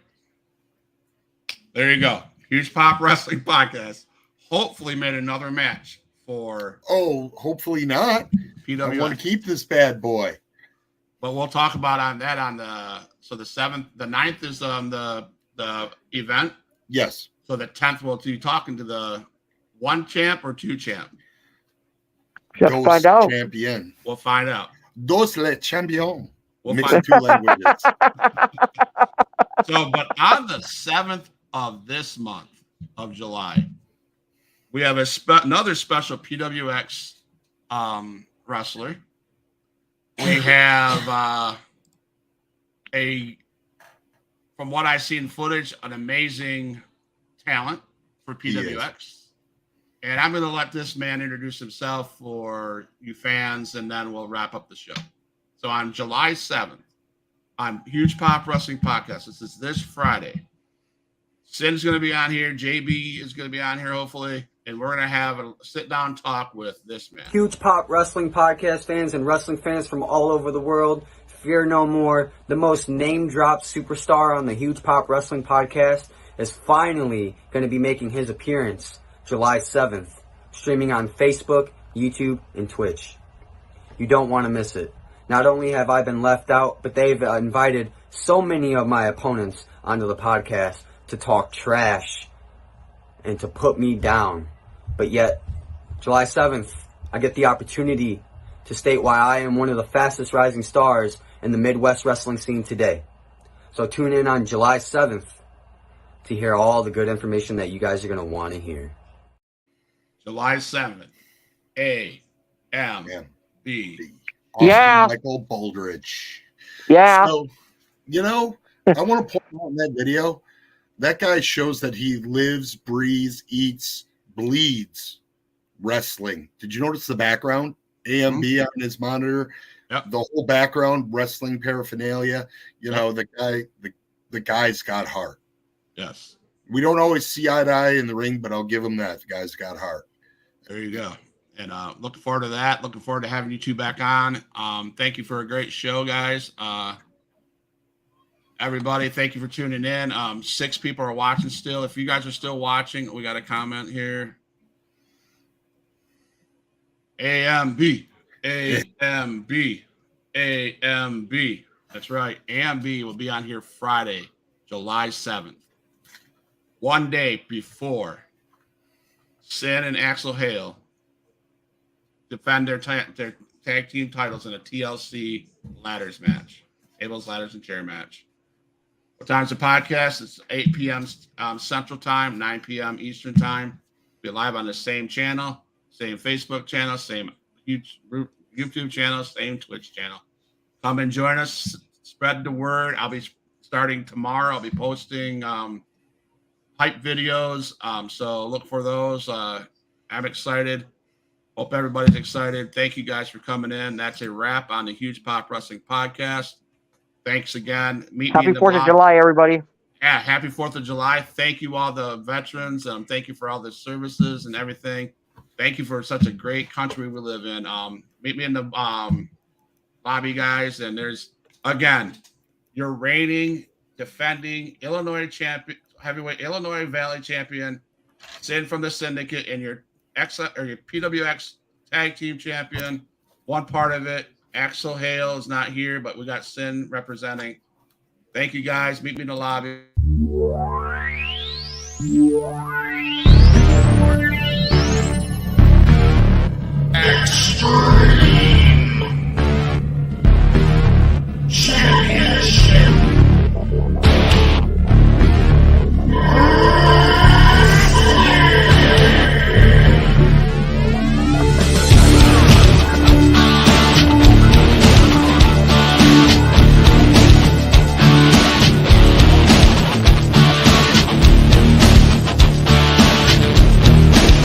There you go. Huge Pop Wrestling Podcast. Hopefully made another match for Hopefully not. I want PWX. to keep this bad boy. But we'll talk about on the 7th, the 9th is the event. Yes. So the 10th we'll be talking to the 1 champ or 2 champ. Just Dos find out. champion. We'll find out. Dos le champion. We'll Mixing find two languages. So, but on the 7th of this month of July, we have another special PWX wrestler. We have from what I've seen footage, an amazing talent for PWX. And I'm going to let this man introduce himself for you fans, and then we'll wrap up the show. So on July 7th, on Huge Pop Wrestling Podcast, this Friday, Sin's going to be on here. JB is going to be on here, hopefully. And we're going to have a sit-down talk with this man. Huge Pop Wrestling Podcast fans and wrestling fans from all over the world, fear no more. The most name-dropped superstar on the Huge Pop Wrestling Podcast is finally going to be making his appearance July 7th, streaming on Facebook, YouTube, and Twitch. You don't want to miss it. Not only have I been left out, but they've invited so many of my opponents onto the podcast to talk trash and to put me down. But yet, July 7th, I get the opportunity to state why I am one of the fastest rising stars in the Midwest wrestling scene today. So tune in on July 7th to hear all the good information that you guys are going to want to hear. July 7th, A.M.B. Yeah. Michael Baldridge. Yeah. So, you know, I want to point out in that video, that guy shows that he lives, breathes, eats, bleeds wrestling. Did you notice the background? AMB on his monitor. Yep. The whole background, wrestling paraphernalia. You know, the guy's got heart. Yes. We don't always see eye to eye in the ring, but I'll give him that. The guy's got heart. There you go. And looking forward to that. Looking forward to having you two back on. Thank you for a great show, guys. Everybody, thank you for tuning in. 6 people are watching still. If you guys are still watching, we got a comment here. AMB, AMB, AMB. That's right. AMB will be on here Friday, July 7th. One day before Sin and Axel Hale defend their tag team titles in a TLC ladders match, tables, ladders, and chair match. What time's the podcast? It's 8 p.m. Central Time, 9 p.m. Eastern Time. Be live on the same channel, same Facebook channel, same YouTube channel, same Twitch channel. Come and join us. Spread the word. I'll be starting tomorrow. I'll be posting hype videos. So look for those. I'm excited. Hope everybody's excited. Thank you guys for coming in. That's a wrap on the Huge Pop Wrestling Podcast. Thanks again. Happy 4th of July, everybody. Yeah, happy 4th of July. Thank you, all the veterans. Thank you for all the services and everything. Thank you for such a great country we live in. Meet me in the lobby, guys. And there's, again, your reigning, defending Illinois champion, heavyweight Illinois Valley champion, Sin from the Syndicate, and your PWX tag team champion. One part of it, Axel Hale is not here, but we got Sin representing. Thank you, guys. Meet me in the lobby.